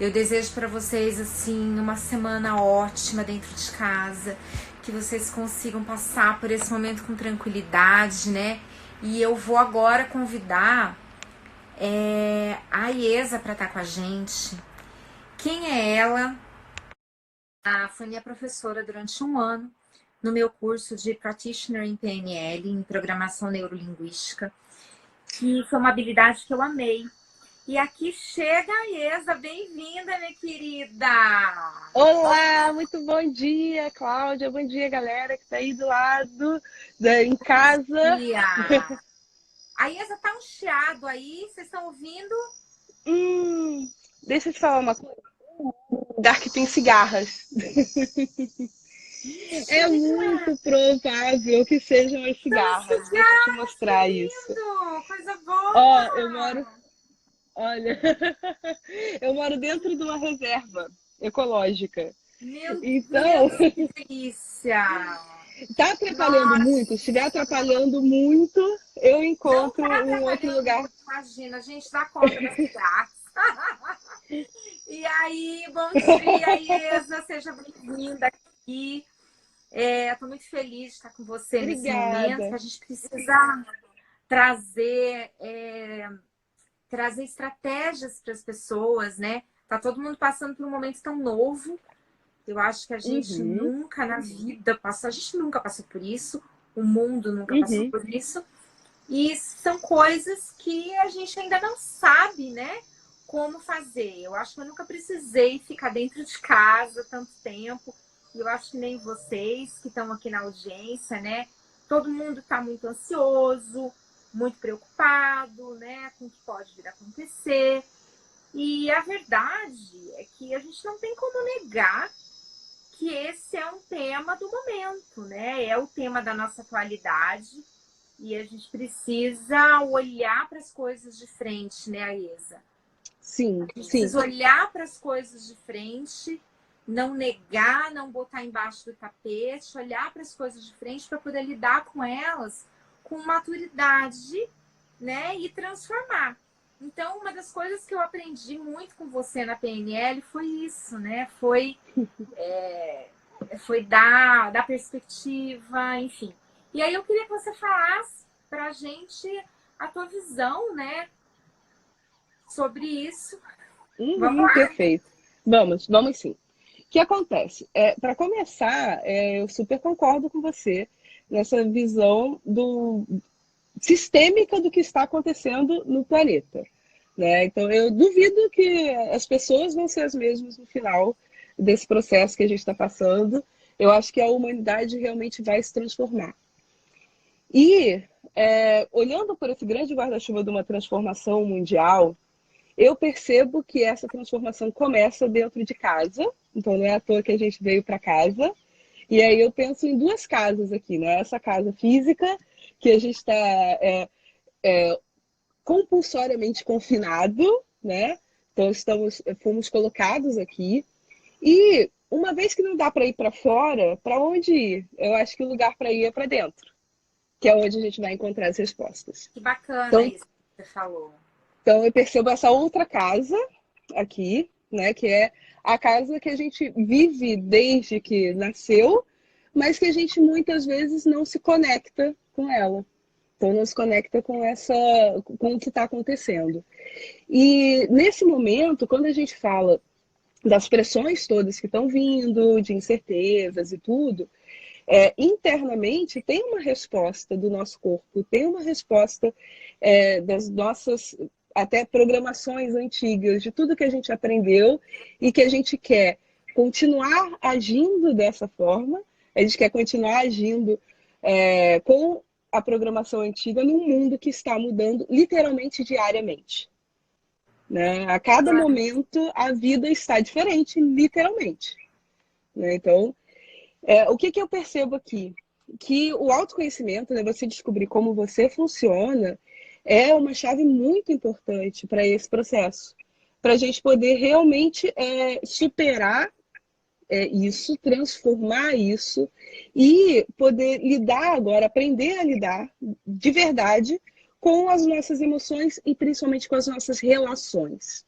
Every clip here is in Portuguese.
Eu desejo para vocês, assim, uma semana ótima dentro de casa, que vocês consigam passar por esse momento com tranquilidade, né? E eu vou agora convidar a Iesa para estar com a gente. Quem é ela? Foi minha professora durante um ano no meu curso de Practitioner em PNL, em Programação Neurolinguística, que foi uma habilidade que eu amei. E aqui chega a Iesa, bem-vinda, minha querida! Olá, muito bom dia, Cláudia. Bom dia, galera que está aí do lado, em casa. E a Iesa tá um chiado aí, vocês estão ouvindo? Hum, Deixa eu te falar uma coisa. Um lugar que tem cigarras. É muito provável que sejam as São cigarras. Deixa eu te cigarros, que mostrar isso. lindo! Coisa Ó, eu moro, boa! olha, eu moro dentro de uma reserva ecológica. Meu Então, Deus, que delícia! tá atrapalhando muito? Se estiver Nossa! atrapalhando muito, eu Não encontro tá um outro atrapalhando lugar. muito, imagina, a gente dá conta das cigarras. E aí, bom dia, Iesa, seja bem-vinda aqui. Estou muito feliz de estar com você nesse momento, que Obrigada. a gente precisa trazer, trazer estratégias para as pessoas, né? Tá todo mundo passando por um momento tão novo. Eu acho que a gente Uhum, nunca na vida passou, a gente nunca passou por isso, o mundo nunca passou uhum, por isso. E são coisas que a gente ainda não sabe, né? Como fazer. Eu acho que eu nunca precisei ficar dentro de casa tanto tempo. E eu acho que nem vocês que estão aqui na audiência, né? Todo mundo está muito ansioso, muito preocupado, né? Com o que pode vir a acontecer. E a verdade é que a gente não tem como negar que esse é um tema do momento, né? É o tema da nossa atualidade e a gente precisa olhar para as coisas de frente, né, Aisa? sim, A gente sim. precisa olhar para as coisas de frente, não negar, não botar embaixo do tapete, olhar para as coisas de frente para poder lidar com elas com maturidade, né, e transformar. Então, uma das coisas que eu aprendi muito com você na PNL foi isso, né? Foi dar perspectiva, enfim. E aí eu queria que você falasse para a gente a tua visão, né, sobre isso. Vamos Uhum, lá? perfeito. Vamos sim. O que acontece? Para começar, eu super concordo com você nessa visão sistêmica do que está acontecendo no planeta. Né? Então, eu duvido que as pessoas vão ser as mesmas no final desse processo que a gente está passando. Eu acho que a humanidade realmente vai se transformar. E, olhando por esse grande guarda-chuva de uma transformação mundial, eu percebo que essa transformação começa dentro de casa, então não é à toa que a gente veio para casa. E aí eu penso em duas casas aqui, né? Essa casa física, que a gente está compulsoriamente confinado, né? Então fomos colocados aqui. E uma vez que não dá para ir para fora, para onde ir? Eu acho que o lugar para ir é para dentro, que é onde a gente vai encontrar as respostas. Que bacana Então, isso que você falou. Então eu percebo essa outra casa aqui, né, que é a casa que a gente vive desde que nasceu, mas que a gente muitas vezes não se conecta com ela. Então não se conecta com o que está acontecendo. E nesse momento, quando a gente fala das pressões todas que estão vindo, de incertezas e tudo, internamente tem uma resposta do nosso corpo, tem uma resposta das nossas até programações antigas, de tudo que a gente aprendeu e que a gente quer continuar agindo dessa forma, a gente quer continuar agindo com a programação antiga num mundo que está mudando literalmente diariamente. Né? A cada momento a vida está diferente, literalmente. Né? Então, o que eu percebo aqui? Que o autoconhecimento, né, você descobrir como você funciona, é uma chave muito importante para esse processo. Para a gente poder realmente superar isso, transformar isso e poder lidar agora, aprender a lidar de verdade com as nossas emoções e principalmente com as nossas relações.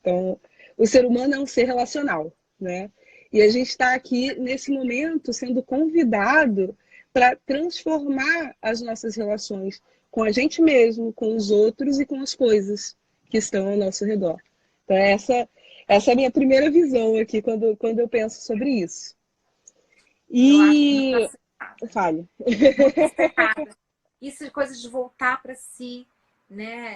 Então, o ser humano é um ser relacional, né? E a gente está aqui, nesse momento, sendo convidado para transformar as nossas relações com a gente mesmo, com os outros e com as coisas que estão ao nosso redor. Então, essa é a minha primeira visão aqui quando eu penso sobre isso. Eu acho muito E... acertada. Fale. Muito acertada. Isso de coisas de voltar para si, né?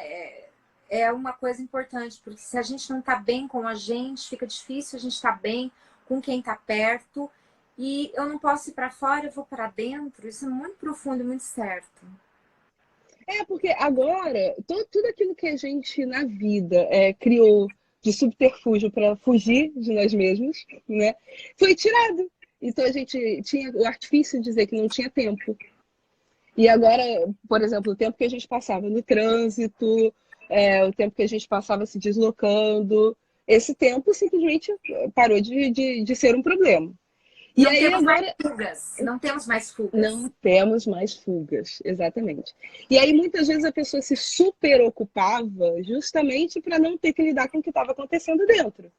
É uma coisa importante, porque se a gente não está bem com a gente, fica difícil a gente estar bem com quem está perto. E eu não posso ir para fora, eu vou para dentro. Isso é muito profundo e muito certo. Porque agora, tudo aquilo que a gente na vida criou de subterfúgio para fugir de nós mesmos, né, foi tirado. Então a gente tinha o artifício de dizer que não tinha tempo. E agora, por exemplo, o tempo que a gente passava no trânsito, o tempo que a gente passava se deslocando, esse tempo simplesmente parou de ser um problema. E Não aí temos mais agora fugas. Não temos mais não fugas. temos mais fugas, exatamente. E aí muitas vezes a pessoa se super ocupava justamente para não ter que lidar com o que estava acontecendo dentro.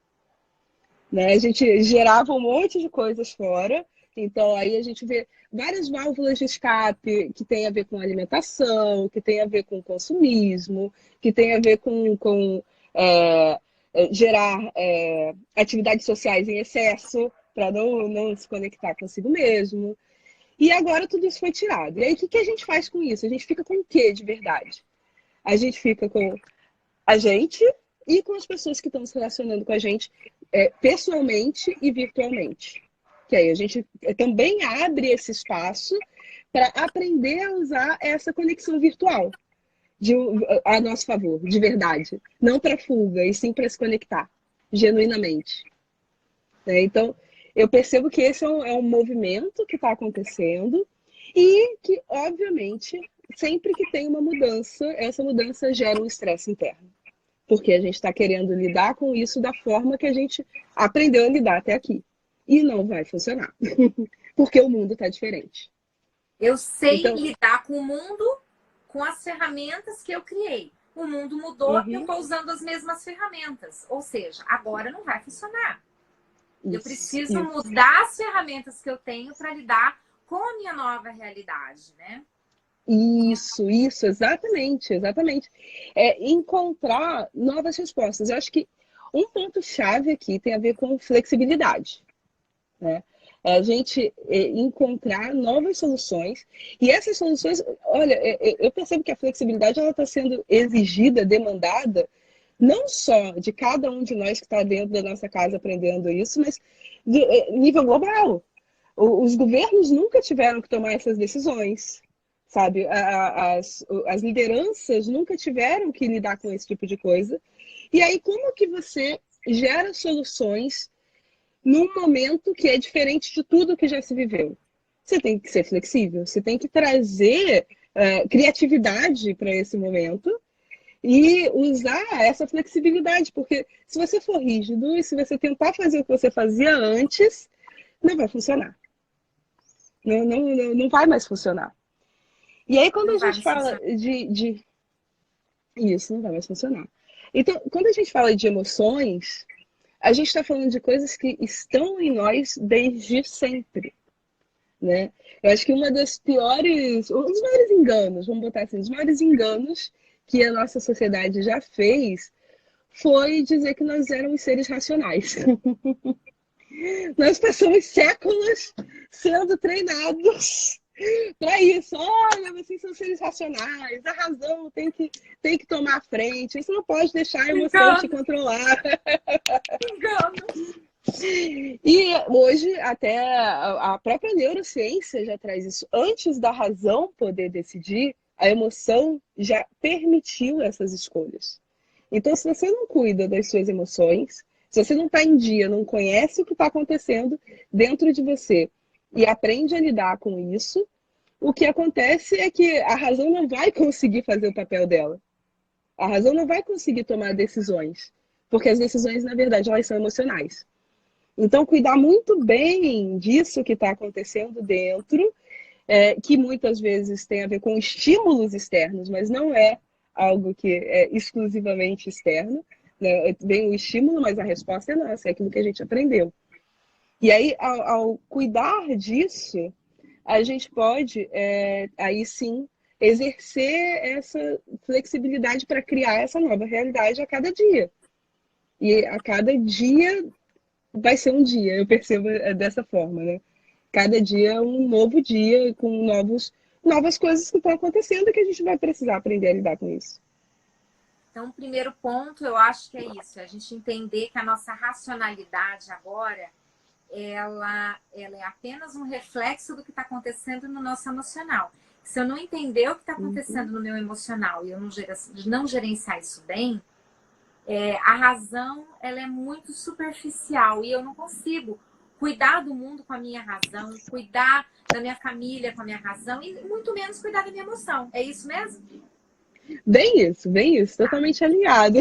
Né? A gente gerava um monte de coisas fora, então aí a gente vê várias válvulas de escape que tem a ver com alimentação, que tem a ver com consumismo, que tem a ver com gerar atividades sociais em excesso para não se conectar consigo mesmo. E agora tudo isso foi tirado. E aí o que a gente faz com isso? A gente fica com o quê de verdade? A gente fica com a gente e com as pessoas que estão se relacionando com a gente pessoalmente e virtualmente. Que aí a gente também abre esse espaço para aprender a usar essa conexão virtual a nosso favor, de verdade. Não para fuga, e sim para se conectar, genuinamente. Então, eu percebo que esse é um movimento que está acontecendo e que, obviamente, sempre que tem uma mudança, essa mudança gera um estresse interno. Porque a gente está querendo lidar com isso da forma que a gente aprendeu a lidar até aqui. E não vai funcionar. Porque o mundo está diferente. Eu sei Então, lidar com o mundo com as ferramentas que eu criei. O mundo mudou e eu estou usando as mesmas ferramentas. Ou seja, agora não vai funcionar. Eu preciso isso. mudar as ferramentas que eu tenho para lidar com a minha nova realidade, né? Isso, exatamente, exatamente. Encontrar novas respostas. Eu acho que um ponto-chave aqui tem a ver com flexibilidade, né? É a gente encontrar novas soluções. E essas soluções, olha, eu percebo que a flexibilidade ela está sendo exigida, demandada, não só de cada um de nós que está dentro da nossa casa aprendendo isso, mas de nível global. Os governos nunca tiveram que tomar essas decisões, sabe? As lideranças nunca tiveram que lidar com esse tipo de coisa. E aí, como que você gera soluções num momento que é diferente de tudo que já se viveu? Você tem que ser flexível, você tem que trazer criatividade para esse momento e usar essa flexibilidade, porque se você for rígido e se você tentar fazer o que você fazia antes, não vai funcionar. Não vai mais funcionar. E aí, quando Não a vai gente mais fala funcionar. de... Isso, não vai mais funcionar. Então, quando a gente fala de emoções, a gente está falando de coisas que estão em nós desde sempre, né? Eu acho que um dos maiores enganos, vamos botar assim, os maiores enganos que a nossa sociedade já fez foi dizer que nós éramos seres racionais. Nós passamos séculos sendo treinados para isso. Olha, vocês são seres racionais, a razão tem que tomar a frente, você não pode deixar a emoção te Engano, controlar. engano. E hoje até a própria neurociência já traz isso. Antes da razão poder decidir, a emoção já permitiu essas escolhas. Então, se você não cuida das suas emoções, se você não está em dia, não conhece o que está acontecendo dentro de você e aprende a lidar com isso, o que acontece é que a razão não vai conseguir fazer o papel dela. A razão não vai conseguir tomar decisões, porque as decisões, na verdade, elas são emocionais. Então, cuidar muito bem disso que está acontecendo dentro, que muitas vezes tem a ver com estímulos externos, mas não é algo que é exclusivamente externo, né? Vem o estímulo, mas a resposta é nossa, é aquilo que a gente aprendeu. E aí, ao cuidar disso, a gente pode, aí sim, exercer essa flexibilidade para criar essa nova realidade a cada dia. E a cada dia vai ser um dia, eu percebo dessa forma, né? Cada dia é um novo dia com novas coisas que estão acontecendo que a gente vai precisar aprender a lidar com isso. Então, o primeiro ponto, eu acho que é isso, é a gente entender que a nossa racionalidade agora, ela é apenas um reflexo do que está acontecendo no nosso emocional. Se eu não entender o que está acontecendo no meu emocional e eu não gerenciar isso bem, a razão ela é muito superficial e eu não consigo cuidar do mundo com a minha razão, cuidar da minha família com a minha razão e muito menos cuidar da minha emoção. É isso mesmo? Bem isso, totalmente alinhado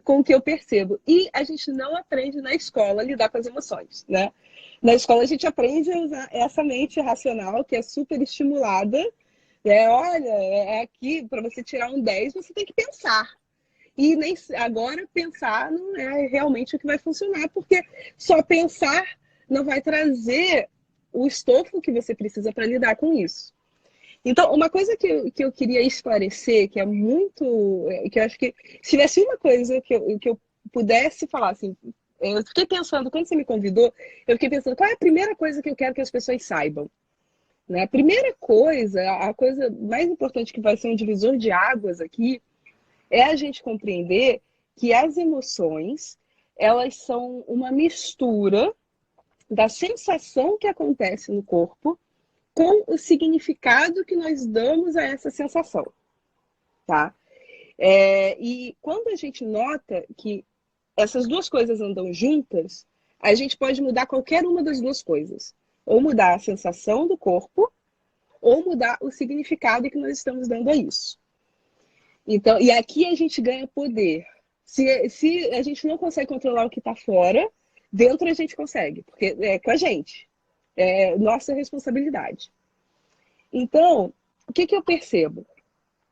com o que eu percebo. E a gente não aprende na escola a lidar com as emoções, né? Na escola a gente aprende a usar essa mente racional que é super estimulada. Olha, aqui para você tirar um 10 você tem que pensar. E nem agora pensar não é realmente o que vai funcionar, porque só pensar não vai trazer o estofo que você precisa para lidar com isso. Então, uma coisa que eu queria esclarecer, que é muito. Que eu acho que se tivesse uma coisa que eu pudesse falar, assim, eu fiquei pensando, quando você me convidou, eu fiquei pensando, qual é a primeira coisa que eu quero que as pessoas saibam? Né? A primeira coisa, a coisa mais importante que vai ser um divisor de águas aqui, é a gente compreender que as emoções, elas são uma mistura da sensação que acontece no corpo com o significado que nós damos a essa sensação, tá? E quando a gente nota que essas duas coisas andam juntas, a gente pode mudar qualquer uma das duas coisas. Ou mudar a sensação do corpo, ou mudar o significado que nós estamos dando a isso. Então, e aqui a gente ganha poder. Se a gente não consegue controlar o que está fora, dentro a gente consegue, porque é com a gente. É nossa responsabilidade. Então, o que eu percebo?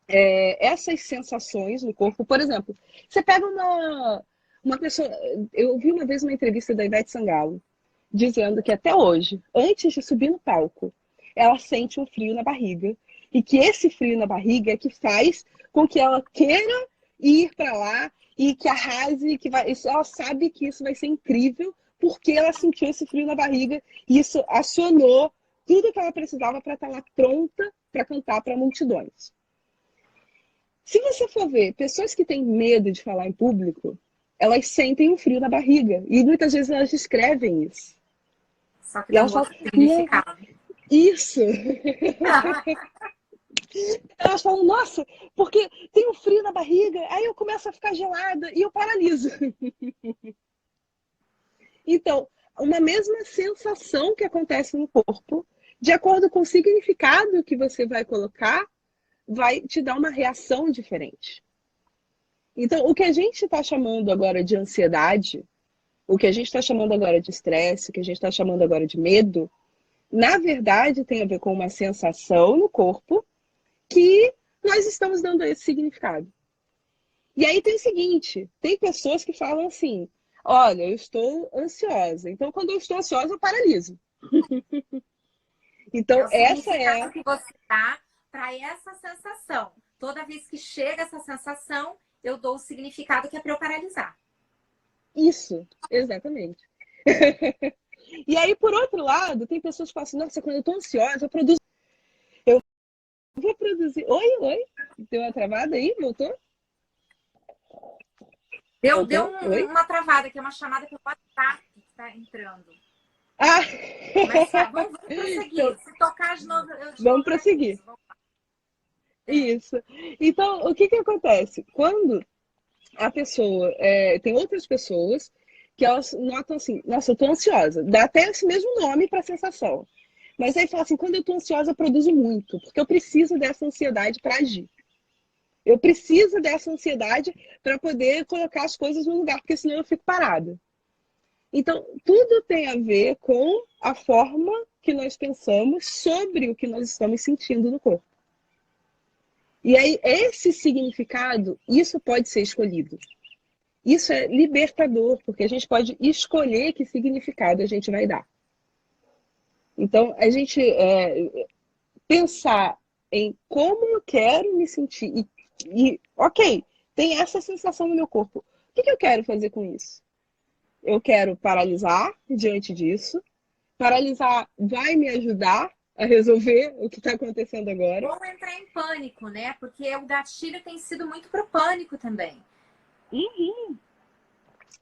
Essas sensações no corpo, por exemplo, você pega uma pessoa. Eu ouvi uma vez uma entrevista da Ivete Sangalo, dizendo que até hoje, antes de subir no palco, ela sente um frio na barriga. E que esse frio na barriga é que faz com que ela queira ir para lá e que arrase, que vai, ela sabe que isso vai ser incrível, porque ela sentiu esse frio na barriga e isso acionou tudo que ela precisava para estar lá pronta para cantar para multidões. Se você for ver, pessoas que têm medo de falar em público, elas sentem um frio na barriga. E muitas vezes elas descrevem isso. Só que E dá um elas outro falam, significado. isso! Elas falam, nossa, porque tem um frio na barriga, aí eu começo a ficar gelada e eu paraliso. Então, uma mesma sensação que acontece no corpo, de acordo com o significado que você vai colocar, vai te dar uma reação diferente. Então, o que a gente está chamando agora de ansiedade, o que a gente está chamando agora de estresse, o que a gente está chamando agora de medo, na verdade tem a ver com uma sensação no corpo que nós estamos dando esse significado. E aí tem o seguinte, tem pessoas que falam assim, olha, eu estou ansiosa, então quando eu estou ansiosa eu paraliso. Então É o essa é... significado que você dá para essa sensação. Toda vez que chega essa sensação, eu dou o significado que é para eu paralisar. Isso, exatamente. E aí, por outro lado, tem pessoas que falam assim, nossa, quando eu estou ansiosa, eu vou produzir... Oi? Deu uma travada aí? Voltou? Deu Oi? uma travada, que é uma chamada pelo WhatsApp que está entrando. Ah! Mas vamos prosseguir. Então, Se tocar de novo, eu de vamos novo prosseguir. aviso. Isso. Então, o que acontece? Quando a pessoa... tem outras pessoas que elas notam assim, nossa, eu tô ansiosa. Dá até esse mesmo nome para a sensação. Mas aí fala assim, quando eu tô ansiosa, eu produzo muito, porque eu preciso dessa ansiedade para agir. Eu preciso dessa ansiedade para poder colocar as coisas no lugar, porque senão eu fico parada. Então, tudo tem a ver com a forma que nós pensamos sobre o que nós estamos sentindo no corpo. E aí, esse significado, isso pode ser escolhido. Isso é libertador, porque a gente pode escolher que significado a gente vai dar. Então, a gente pensar em como eu quero me sentir ok, tem essa sensação no meu corpo. O que eu quero fazer com isso? Eu quero paralisar diante disso. Paralisar vai me ajudar a resolver o que está acontecendo agora. Ou entrar em pânico, né? Porque o gatilho tem sido muito pro pânico também. Uhum.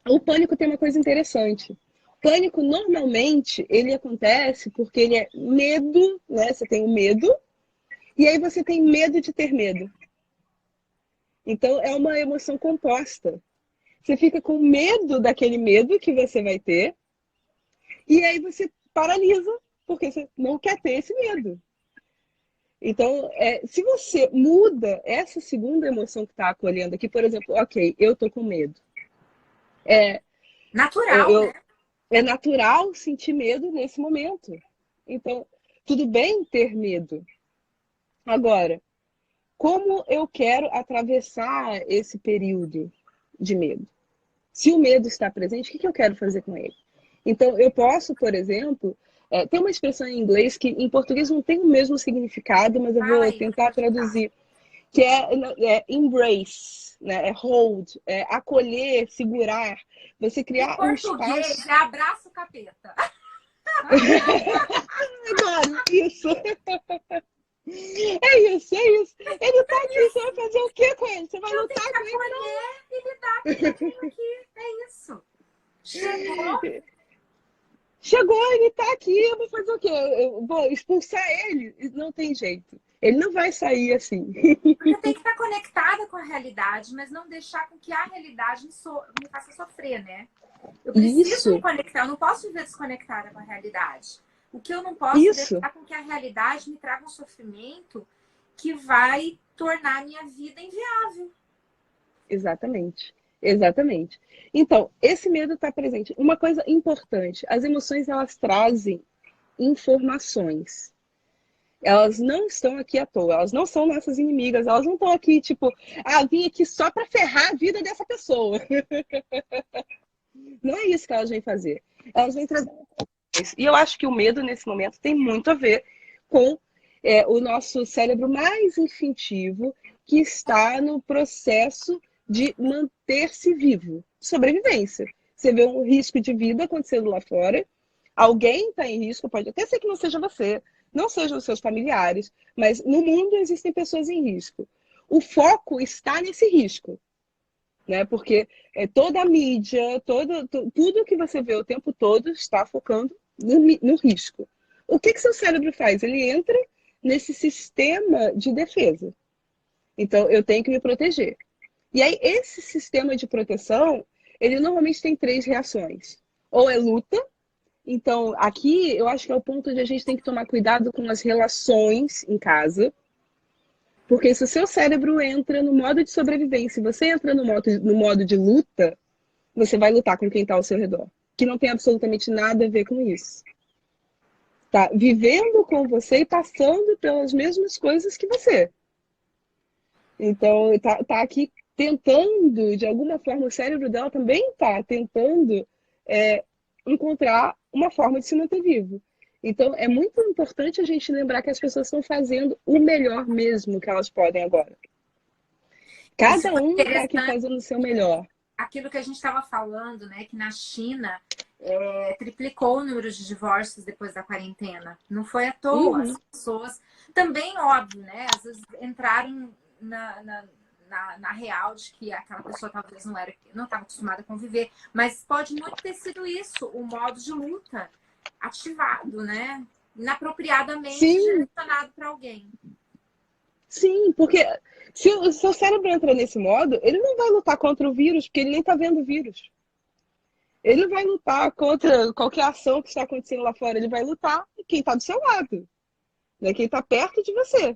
O pânico tem uma coisa interessante. O pânico, normalmente, ele acontece porque ele é medo, né? Você tem o medo, e aí você tem medo de ter medo. Então, é uma emoção composta. Você fica com medo daquele medo que você vai ter, e aí você paralisa, porque você não quer ter esse medo. Então, se você muda essa segunda emoção que está acolhendo aqui, por exemplo, ok, eu tô com medo. Natural, né? É natural sentir medo nesse momento. Então, tudo bem ter medo. Agora, como eu quero atravessar esse período de medo? Se o medo está presente, o que eu quero fazer com ele? Então, eu posso, por exemplo, tem uma expressão em inglês que em português não tem o mesmo significado, mas eu Fala vou aí, que eu tentar vou te dar. traduzir, que é embrace, né? É hold, é acolher, segurar, você Em criar um português, espaço. é abraço capeta. Agora, isso. É isso, é isso. Ele tá aqui, você vai fazer o que com ele? Você vai Eu tenho lutar que com ele? acolher e lidar com o que eu tenho aqui. É isso. Chegou. Chegou, ele tá aqui, eu vou fazer o quê? Eu vou expulsar ele? Não tem jeito. Ele não vai sair assim. Porque eu tenho que estar conectada com a realidade, mas não deixar com que a realidade me faça sofrer, né? Eu preciso me Isso, conectar, eu não posso viver desconectada com a realidade. O que eu não posso é isso. deixar com que a realidade me traga um sofrimento que vai tornar a minha vida inviável. Exatamente. Exatamente. Então, esse medo está presente. Uma coisa importante, as emoções elas trazem informações. Elas não estão aqui à toa, elas não são nossas inimigas, elas não estão aqui, tipo, vim aqui só para ferrar a vida dessa pessoa. Não é isso que elas vêm fazer. Elas vêm trazer. E eu acho que o medo, nesse momento, tem muito a ver com o nosso cérebro mais instintivo, que está no processo de manter-se vivo, sobrevivência. Você vê um risco de vida acontecendo lá fora, alguém está em risco, pode até ser que não seja você, não sejam os seus familiares, mas no mundo existem pessoas em risco. O foco está nesse risco, né? Porque toda a mídia, tudo que você vê o tempo todo está focando no risco. O que seu cérebro faz? Ele entra nesse sistema de defesa. Então, eu tenho que me proteger. E aí, esse sistema de proteção, ele normalmente tem três reações. Ou é luta. Então, aqui eu acho que é o ponto onde a gente tem que tomar cuidado com as relações em casa. Porque se o seu cérebro entra no modo de sobrevivência, se você entra no modo de luta, você vai lutar com quem está ao seu redor. Que não tem absolutamente nada a ver com isso. Tá vivendo com você e passando pelas mesmas coisas que você. Então, tá aqui tentando, de alguma forma, o cérebro dela também está tentando encontrar uma forma de se manter vivo. Então, é muito importante a gente lembrar que as pessoas estão fazendo o melhor mesmo que elas podem agora. Isso Cada foi um está aqui interessante. fazendo o seu melhor. Aquilo que a gente estava falando, né? Que na China triplicou o número de divórcios depois da quarentena. Não foi à toa. As Uhum. pessoas também, óbvio, né? Às vezes entraram na real de que aquela pessoa talvez não estava acostumada a conviver. Mas pode muito ter sido isso, o modo de luta ativado, né? Inapropriadamente Sim, direcionado para alguém. sim, porque se o seu cérebro entra nesse modo, ele não vai lutar contra o vírus, porque ele nem está vendo o vírus. Ele vai lutar contra qualquer ação que está acontecendo lá fora. Ele vai lutar quem está do seu lado, né? Quem está perto de você.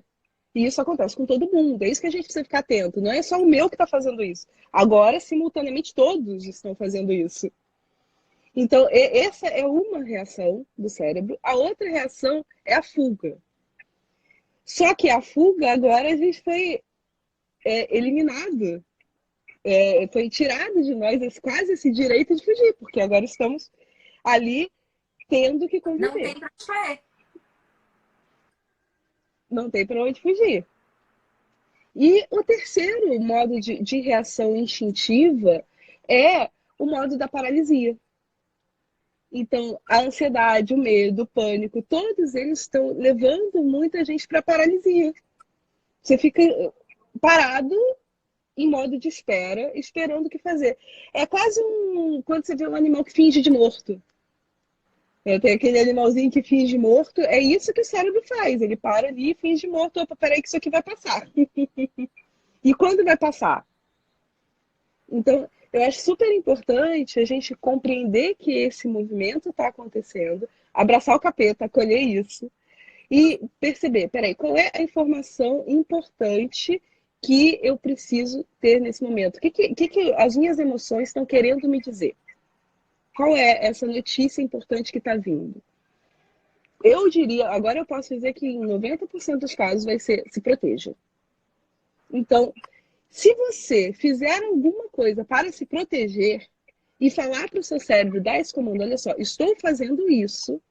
E isso acontece com todo mundo. É isso que a gente precisa ficar atento. Não é só o meu que está fazendo isso. Agora, simultaneamente, todos estão fazendo isso. Então, essa é uma reação do cérebro. A outra reação é a fuga. Só que a fuga, agora, a gente foi eliminado. foi tirado de nós quase esse direito de fugir, porque agora estamos ali tendo que Não conviver. tem pra onde correr. Não tem para onde fugir. E o terceiro modo de reação instintiva é o modo da paralisia. Então, a ansiedade, o medo, o pânico, todos eles estão levando muita gente para paralisia. Você fica parado em modo de espera, esperando o que fazer. É quase quando você vê um animal que finge de morto. Tem aquele animalzinho que finge morto, é isso que o cérebro faz. Ele para ali e finge morto. Opa, peraí que isso aqui vai passar. E quando vai passar? Então, eu acho super importante a gente compreender que esse movimento está acontecendo, abraçar o capeta, acolher isso e perceber, peraí, qual é a informação importante que eu preciso ter nesse momento? O que as minhas emoções estão querendo me dizer? Qual é essa notícia importante que está vindo? Eu diria, agora eu posso dizer que em 90% dos casos vai ser se proteja. Então, se você fizer alguma coisa para se proteger e falar para o seu cérebro, dar esse comando, olha só, estou fazendo isso.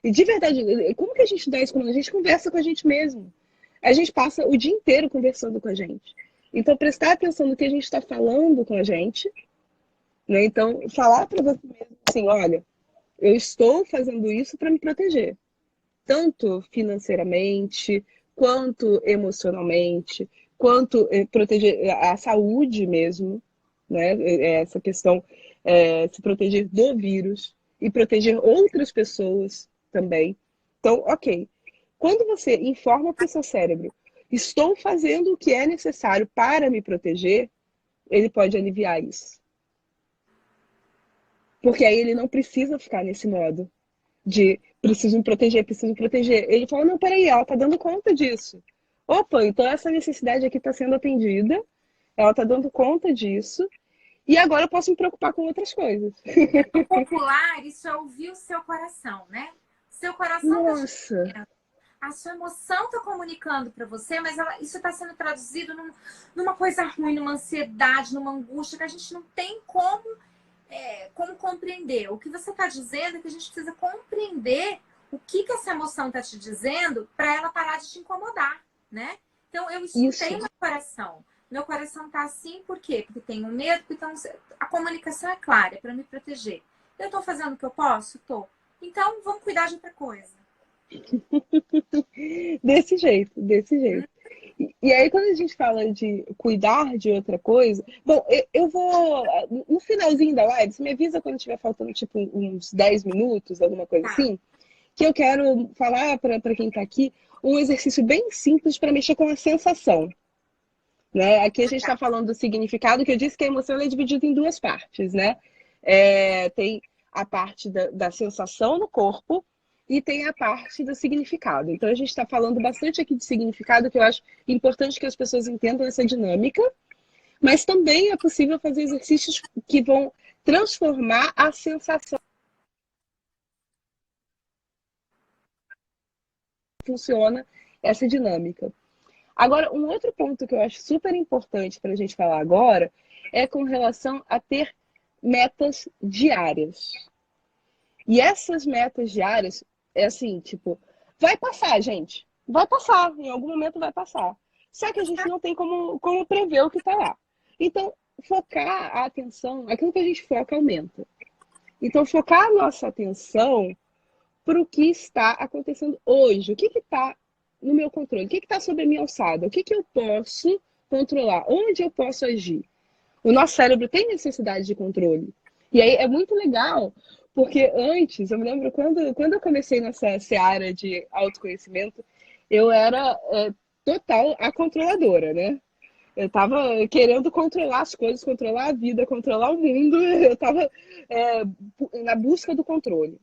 E de verdade, como que a gente dá esse comando? A gente conversa com a gente mesmo. A gente passa o dia inteiro conversando com a gente. Então, prestar atenção no que a gente está falando com a gente, né? Então, falar para você mesmo assim, olha, eu estou fazendo isso para me proteger. Tanto financeiramente, quanto emocionalmente, quanto proteger a saúde mesmo, né? Essa questão, se proteger do vírus e proteger outras pessoas também. Então, ok. Quando você informa para o seu cérebro, estou fazendo o que é necessário para me proteger, ele pode aliviar isso. Porque aí ele não precisa ficar nesse modo de preciso me proteger, preciso me proteger. Ele fala, não, peraí, ela tá dando conta disso. Opa, então essa necessidade aqui está sendo atendida, ela está dando conta disso, e agora eu posso me preocupar com outras coisas. O popular, isso é ouvir o seu coração, né? Seu coração Nossa! a sua emoção está comunicando para você, mas isso está sendo traduzido numa coisa ruim, numa ansiedade, numa angústia que a gente não tem como compreender. O que você está dizendo é que a gente precisa compreender o que essa emoção está te dizendo para ela parar de te incomodar, né? Então, eu escutei meu coração. Meu coração está assim, por quê? Porque tenho medo, porque a comunicação é clara, é para me proteger. Eu estou fazendo o que eu posso? Estou. Então, vamos cuidar de outra coisa. Desse jeito, desse jeito. E aí, quando a gente fala de cuidar de outra coisa... Bom, eu vou... No finalzinho da live, você me avisa quando estiver faltando, tipo, uns 10 minutos, alguma coisa assim, que eu quero falar para quem está aqui um exercício bem simples para mexer com a sensação. Né? Aqui a gente está falando do significado, que eu disse que a emoção é dividida em duas partes, né? Tem a parte da sensação no corpo e tem a parte do significado. Então, a gente está falando bastante aqui de significado, que eu acho importante que as pessoas entendam essa dinâmica, mas também é possível fazer exercícios que vão transformar a sensação. Funciona essa dinâmica. Agora, um outro ponto que eu acho super importante para a gente falar agora é com relação a ter metas diárias. E essas metas diárias, é assim, tipo, vai passar, gente. Vai passar, em algum momento vai passar. Só que a gente não tem como prever o que está lá. Então, focar a atenção, aquilo que a gente foca aumenta. Então, focar a nossa atenção para o que está acontecendo hoje. O que está no meu controle? O que está sob a minha alçada? O que eu posso controlar? Onde eu posso agir? O nosso cérebro tem necessidade de controle. E aí é muito legal, porque antes, eu me lembro quando eu comecei nessa seara de autoconhecimento, eu era total a controladora, né? Eu estava querendo controlar as coisas, controlar a vida, controlar o mundo. Eu estava na busca do controle.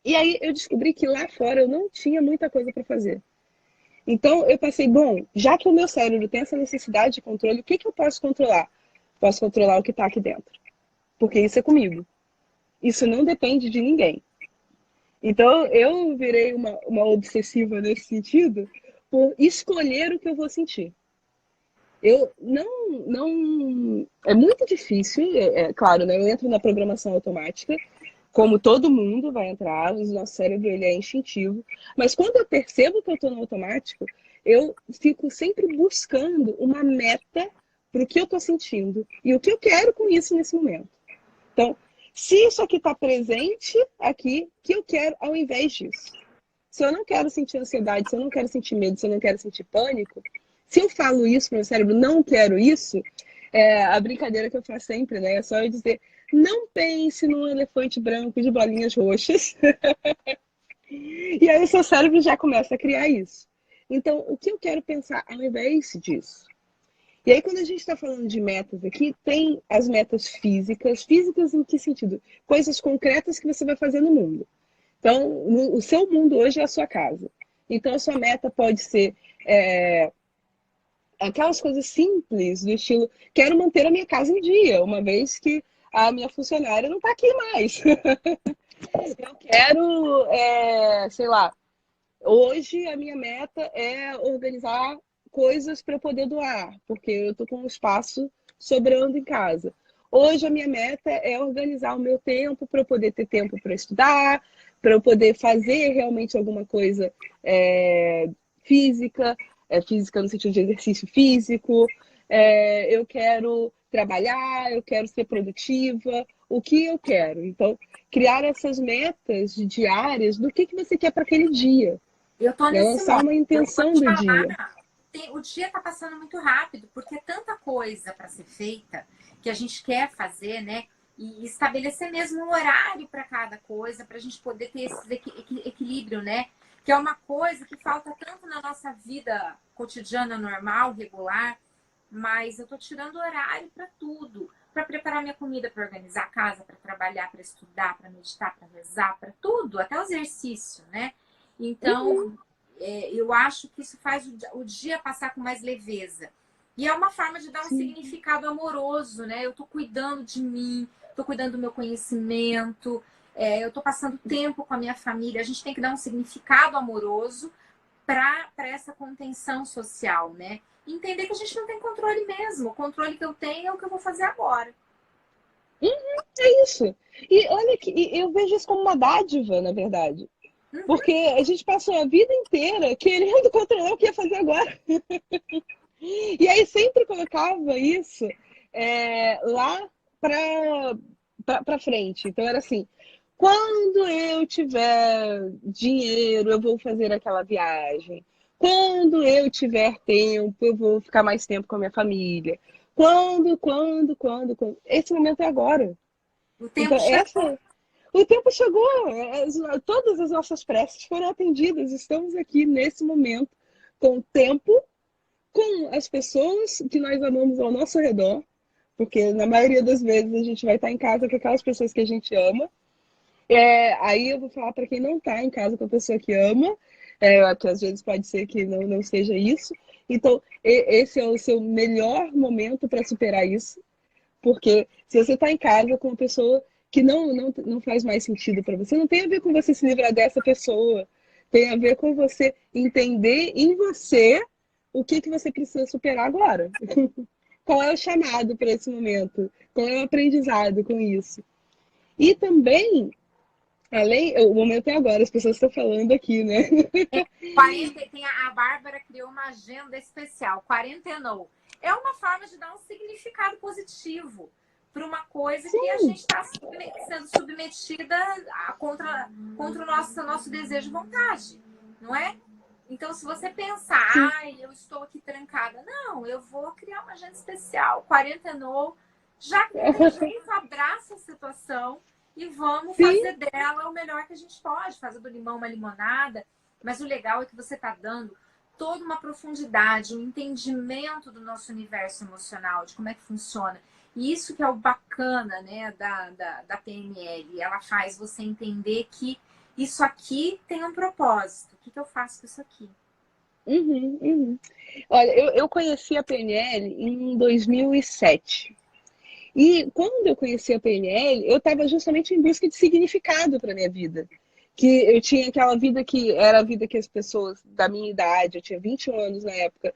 E aí eu descobri que lá fora eu não tinha muita coisa para fazer. Então eu pensei, bom, já que o meu cérebro tem essa necessidade de controle, o que eu posso controlar? Posso controlar o que está aqui dentro. Porque isso é comigo. Isso não depende de ninguém. Então eu virei uma obsessiva nesse sentido por escolher o que eu vou sentir. Eu não é muito difícil, claro, né? Eu entro na programação automática, como todo mundo vai entrar, o nosso cérebro ele é instintivo, mas quando eu percebo que eu estou no automático, eu fico sempre buscando uma meta para o que eu estou sentindo e o que eu quero com isso nesse momento. Então, se isso aqui está presente aqui, o que eu quero ao invés disso? Se eu não quero sentir ansiedade, se eu não quero sentir medo, se eu não quero sentir pânico, se eu falo isso para o meu cérebro, não quero isso, a brincadeira que eu faço sempre, né? É só eu dizer, não pense num elefante branco de bolinhas roxas. E aí o seu cérebro já começa a criar isso. Então, o que eu quero pensar ao invés disso? E aí, quando a gente está falando de metas aqui, tem as metas físicas. Físicas em que sentido? Coisas concretas que você vai fazer no mundo. Então, o seu mundo hoje é a sua casa. Então, a sua meta pode ser aquelas coisas simples, do estilo, quero manter a minha casa em dia, uma vez que a minha funcionária não está aqui mais. Eu quero, sei lá, hoje a minha meta é organizar coisas para eu poder doar, porque eu estou com um espaço sobrando em casa. Hoje a minha meta é organizar o meu tempo para eu poder ter tempo para estudar, para eu poder fazer realmente alguma coisa física, física no sentido de exercício físico. Eu quero trabalhar, eu quero ser produtiva, o que eu quero. Então, criar essas metas diárias do que você quer para aquele dia. Eu tô nesse Lançar modo. uma Eu vou intenção te do falar, dia. o dia tá passando muito rápido, porque é tanta coisa para ser feita que a gente quer fazer, né? E estabelecer mesmo um horário para cada coisa, para a gente poder ter esse equilíbrio, né? Que é uma coisa que falta tanto na nossa vida cotidiana, normal, regular, mas eu tô tirando horário para tudo. Para preparar minha comida, para organizar a casa, para trabalhar, para estudar, para meditar, para rezar, para tudo, até o exercício, né? Então, eu acho que isso faz o dia passar com mais leveza. E é uma forma de dar um Sim. significado amoroso, né? Eu tô cuidando de mim, tô cuidando do meu conhecimento, eu tô passando tempo com a minha família. A gente tem que dar um significado amoroso para essa contenção social, né? Entender que a gente não tem controle mesmo. O controle que eu tenho é o que eu vou fazer agora. É isso. E olha que eu vejo isso como uma dádiva, na verdade. Uhum. Porque a gente passou a vida inteira querendo controlar o que ia fazer agora. E aí sempre colocava isso lá para frente. Então era assim, quando eu tiver dinheiro, eu vou fazer aquela viagem. Quando eu tiver tempo, eu vou ficar mais tempo com a minha família. Quando? Esse momento é agora. O Então, tempo chegou. o tempo chegou. Todas as nossas preces foram atendidas. Estamos aqui nesse momento com o tempo, com as pessoas que nós amamos ao nosso redor, porque na maioria das vezes a gente vai estar em casa com aquelas pessoas que a gente ama. Aí eu vou falar para quem não está em casa com a pessoa que ama, que às vezes pode ser que não seja isso. Então, esse é o seu melhor momento para superar isso, porque se você está em casa com uma pessoa que não faz mais sentido para você, não tem a ver com você se livrar dessa pessoa, tem a ver com você entender em você o que você precisa superar agora. Qual é o chamado para esse momento? Qual é o aprendizado com isso? E também, o momento é agora, as pessoas estão falando aqui, né? 40, a Bárbara criou uma agenda especial, quarentenou. É uma forma de dar um significado positivo para uma coisa que a gente está sendo submetida contra o nosso desejo e vontade, não é? Então, se você pensar, ai, eu estou aqui trancada, não, eu vou criar uma agenda especial, quarentenou, já que não tem jeito, abraça a situação e vamos fazer dela o melhor que a gente pode, fazer do limão uma limonada. Mas o legal é que você está dando toda uma profundidade, um entendimento do nosso universo emocional, de como é que funciona. E isso que é o bacana, né, da PNL. Ela faz você entender que isso aqui tem um propósito. O que eu faço com isso aqui? Uhum. Olha, eu conheci a PNL em 2007. E quando eu conheci a PNL, eu estava justamente em busca de significado para minha vida. que eu tinha aquela vida que era a vida que as pessoas da minha idade, eu tinha 21 anos na época,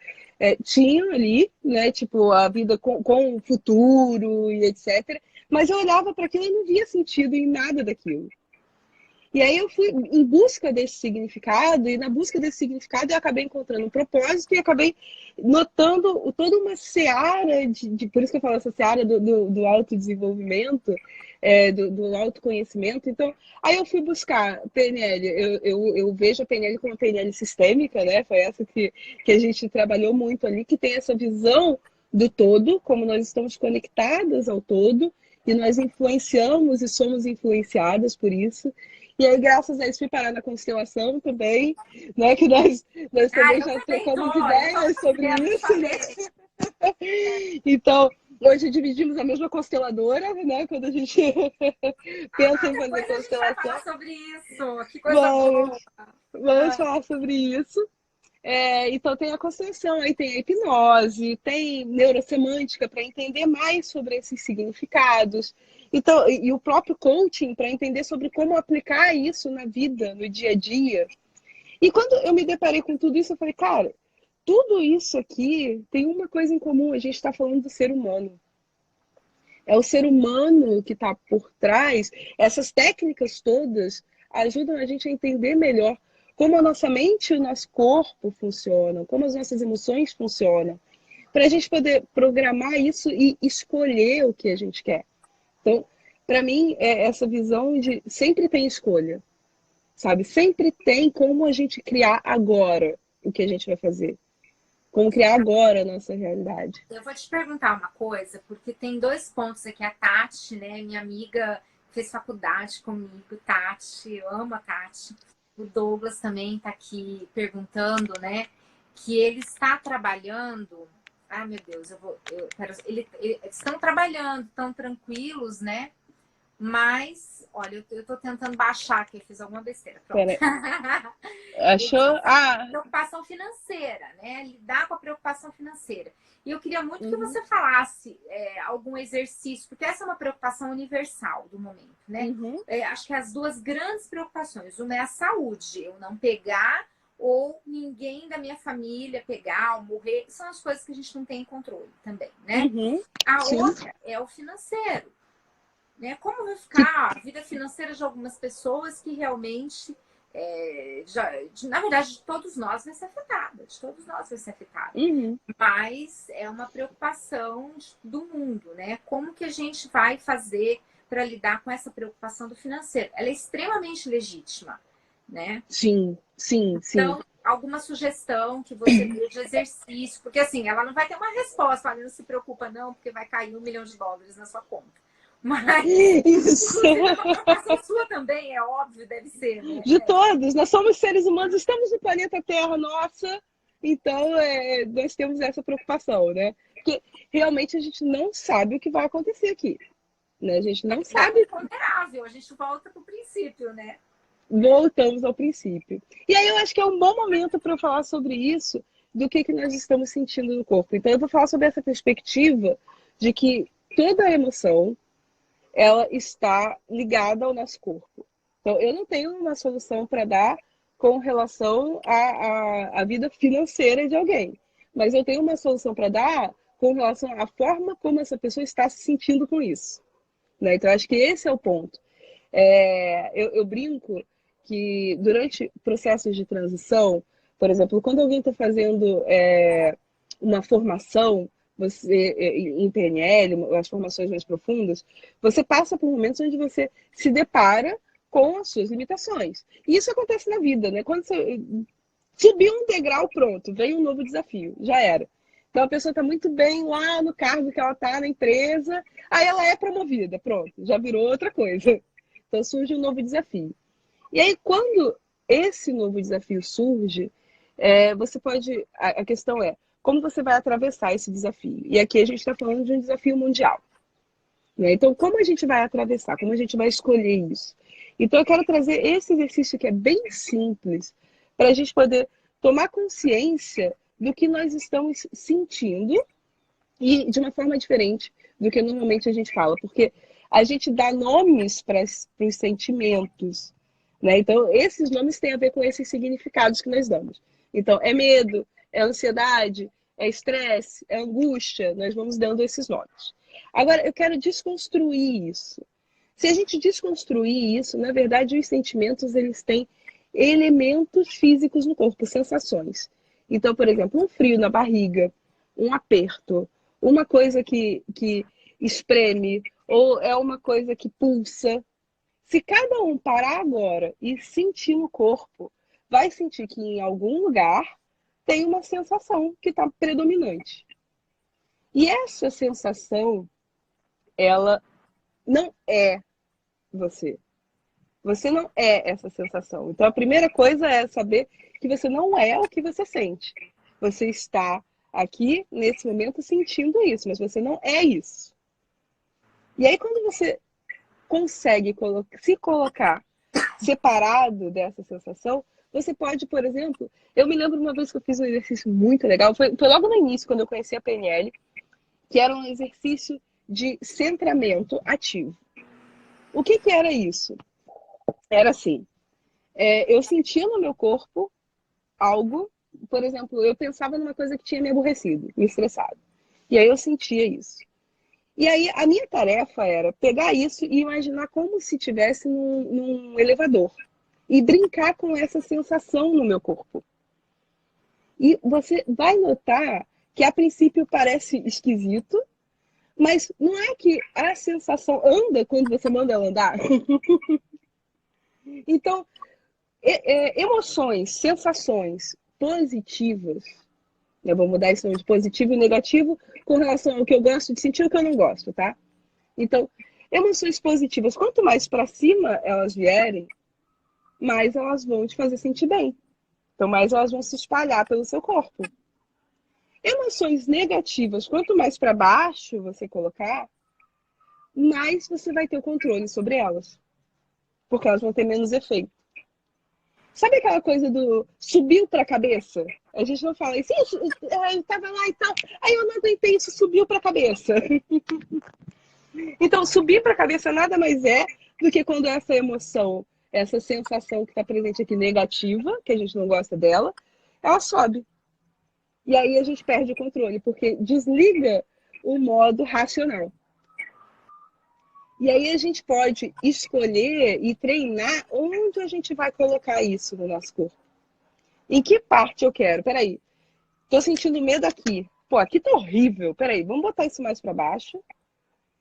tinham ali, né? Tipo, a vida com o futuro e etc. Mas eu olhava para aquilo e não via sentido em nada daquilo. E aí eu fui em busca desse significado, e na busca desse significado eu acabei encontrando um propósito e acabei notando toda uma seara, por isso que eu falo essa seara do autodesenvolvimento, do autoconhecimento. Então, aí eu fui buscar PNL, eu vejo a PNL como PNL sistêmica, né? Foi essa que a gente trabalhou muito ali, que tem essa visão do todo, como nós estamos conectadas ao todo, e nós influenciamos e somos influenciadas por isso. E aí, graças a isso, fui parar na constelação também, né? Que nós também Eu já também tô, trocamos eu tô ideias sobre fazendo isso, né? também. Então, hoje dividimos a mesma consteladora, né? Quando a gente pensa em fazer Depois a gente vai constelação. falar sobre isso. Que coisa boa. Vamos falar sobre isso. Então tem a constelação, aí tem a hipnose, tem neurosemântica para entender mais sobre esses significados. Então, e o próprio coaching para entender sobre como aplicar isso na vida, no dia a dia. E quando eu me deparei com tudo isso, eu falei, cara, tudo isso aqui tem uma coisa em comum, a gente está falando do ser humano. É o ser humano que está por trás. Essas técnicas todas ajudam a gente a entender melhor como a nossa mente e o nosso corpo funcionam, como as nossas emoções funcionam, para a gente poder programar isso e escolher o que a gente quer. Então, para mim, é essa visão de sempre tem escolha, sabe? Sempre tem como a gente criar agora o que a gente vai fazer. Como criar agora a nossa realidade. Eu vou te perguntar uma coisa, porque tem dois pontos aqui. A Tati, né, minha amiga, fez faculdade comigo. Tati, eu amo a Tati. O Douglas também está aqui perguntando, né, que ele está trabalhando. Ai, meu Deus, eles estão trabalhando, estão tranquilos, né? Mas, olha, eu tô tentando baixar aqui, fiz alguma besteira. Pronto. Achou? Preocupação financeira, né? Lidar com a preocupação financeira. E eu queria muito que Uhum. você falasse algum exercício, porque essa é uma preocupação universal do momento, né? Uhum. Acho que as duas grandes preocupações, uma é a saúde, eu não pegar ou ninguém da minha família pegar ou morrer, são as coisas que a gente não tem controle também, né? Uhum. A Sim. outra é o financeiro, né? Como vai ficar a vida financeira de algumas pessoas que realmente, na verdade, de todos nós vai ser afetada, de todos nós vai ser afetada. Uhum. Mas é uma preocupação do mundo, né? Como que a gente vai fazer para lidar com essa preocupação do financeiro? Ela é extremamente legítima, né? Sim. Então, alguma sugestão que você dê de exercício, porque assim, ela não vai ter uma resposta, ela não se preocupa não, porque vai cair $1 milhão na sua conta. Mas, isso. inclusive, uma preocupação sua também, é óbvio, deve ser, né? De todos, nós somos seres humanos, estamos no planeta Terra, nossa, então nós temos essa preocupação, né? Porque realmente a gente não sabe o que vai acontecer aqui, né? A gente não sabe. É imponderável, a gente volta para o princípio, né? Voltamos ao princípio. E aí eu acho que é um bom momento para eu falar sobre isso, do que nós estamos sentindo no corpo. Então eu vou falar sobre essa perspectiva de que toda emoção, ela está ligada ao nosso corpo. Então, eu não tenho uma solução para dar com relação à vida financeira de alguém, mas eu tenho uma solução para dar com relação à forma como essa pessoa está se sentindo com isso, né? Então, acho que esse é o ponto. Eu brinco que durante processos de transição, por exemplo, quando alguém está fazendo uma formação, em PNL, as formações mais profundas, você passa por momentos onde você se depara com as suas limitações. E isso acontece na vida, né? Quando você subiu um degrau, pronto, vem um novo desafio, já era. Então a pessoa está muito bem lá no cargo que ela está na empresa, aí ela é promovida, pronto, já virou outra coisa. Então surge um novo desafio. E aí, quando esse novo desafio surge, você pode. A questão é como você vai atravessar esse desafio. E aqui a gente está falando de um desafio mundial, né? Então, como a gente vai atravessar? Como a gente vai escolher isso? Então, eu quero trazer esse exercício que é bem simples, para a gente poder tomar consciência do que nós estamos sentindo e de uma forma diferente do que normalmente a gente fala. Porque a gente dá nomes para os sentimentos, né? Então, esses nomes têm a ver com esses significados que nós damos. Então, é medo, é ansiedade, é estresse, é angústia, nós vamos dando esses nomes. Agora, eu quero desconstruir isso. Se a gente desconstruir isso, na verdade, os sentimentos, eles têm elementos físicos no corpo, sensações. Então, por exemplo, um frio na barriga, um aperto, uma coisa que espreme, ou é uma coisa que pulsa. Se cada um parar agora e sentir no corpo, vai sentir que em algum lugar tem uma sensação que está predominante. E essa sensação, ela não é você. Você não é essa sensação. Então, a primeira coisa é saber que você não é o que você sente. Você está aqui, nesse momento, sentindo isso, mas você não é isso. E aí, quando você consegue se colocar separado dessa sensação, você pode, por exemplo... Eu me lembro uma vez que eu fiz um exercício muito legal, foi logo no início, quando eu conheci a PNL, que era um exercício de centramento ativo. O que era isso? Era assim, eu sentia no meu corpo algo, por exemplo, eu pensava numa coisa que tinha me aborrecido, me estressado. E aí eu sentia isso. E aí a minha tarefa era pegar isso e imaginar como se estivesse num elevador. E brincar com essa sensação no meu corpo. E você vai notar que a princípio parece esquisito, mas não é que a sensação anda quando você manda ela andar? Então, emoções, sensações positivas, eu vou mudar isso de positivo e negativo com relação ao que eu gosto de sentir e o que eu não gosto, tá? Então, emoções positivas, quanto mais para cima elas vierem, mais elas vão te fazer sentir bem. Então, mais elas vão se espalhar pelo seu corpo. Emoções negativas, quanto mais para baixo você colocar, mais você vai ter o controle sobre elas. Porque elas vão ter menos efeito. Sabe aquela coisa do subiu para a cabeça? A gente não fala isso, eu estava lá e tal, aí eu não aguentei, isso subiu para a cabeça. Então, subir para a cabeça nada mais é do que quando essa emoção, essa sensação que está presente aqui negativa, que a gente não gosta dela, ela sobe. E aí a gente perde o controle, porque desliga o modo racional. E aí a gente pode escolher e treinar onde a gente vai colocar isso no nosso corpo. Em que parte eu quero? Peraí, tô sentindo medo aqui. Pô, aqui tá horrível. Peraí, vamos botar isso mais para baixo.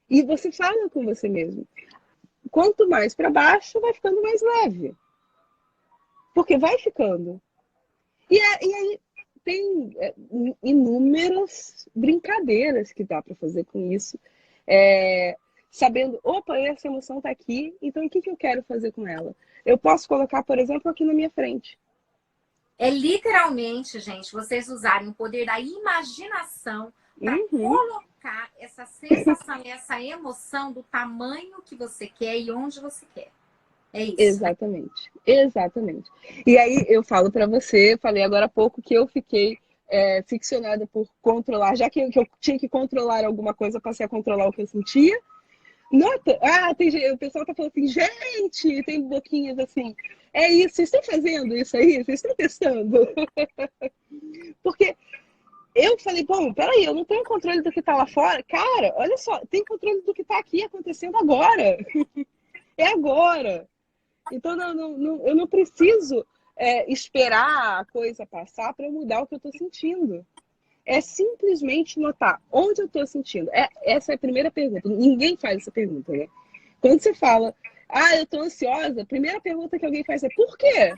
E você fala com você mesmo. Quanto mais para baixo, vai ficando mais leve. Porque vai ficando. E aí tem inúmeras brincadeiras que dá para fazer com isso. Sabendo, opa, essa emoção está aqui, então o que eu quero fazer com ela? Eu posso colocar, por exemplo, aqui na minha frente. É literalmente, gente, vocês usarem o poder da imaginação para colocar essa sensação e essa emoção do tamanho que você quer e onde você quer. É isso. Exatamente, exatamente. E aí eu falo para você, falei agora há pouco que eu fiquei ficcionada por controlar, já que eu tinha que controlar alguma coisa, passei a controlar o que eu sentia. Nota, o pessoal tá falando assim, gente, tem boquinhas assim. É isso, vocês estão fazendo isso aí? Vocês estão testando? Porque eu falei, bom, peraí, eu não tenho controle do que tá lá fora. Cara, olha só, tem controle do que tá aqui acontecendo agora. É agora. Então, eu não preciso esperar a coisa passar para mudar o que eu tô sentindo. É simplesmente notar onde eu estou sentindo. Essa é a primeira pergunta. Ninguém faz essa pergunta, né? Quando você fala, eu estou ansiosa, a primeira pergunta que alguém faz é por quê?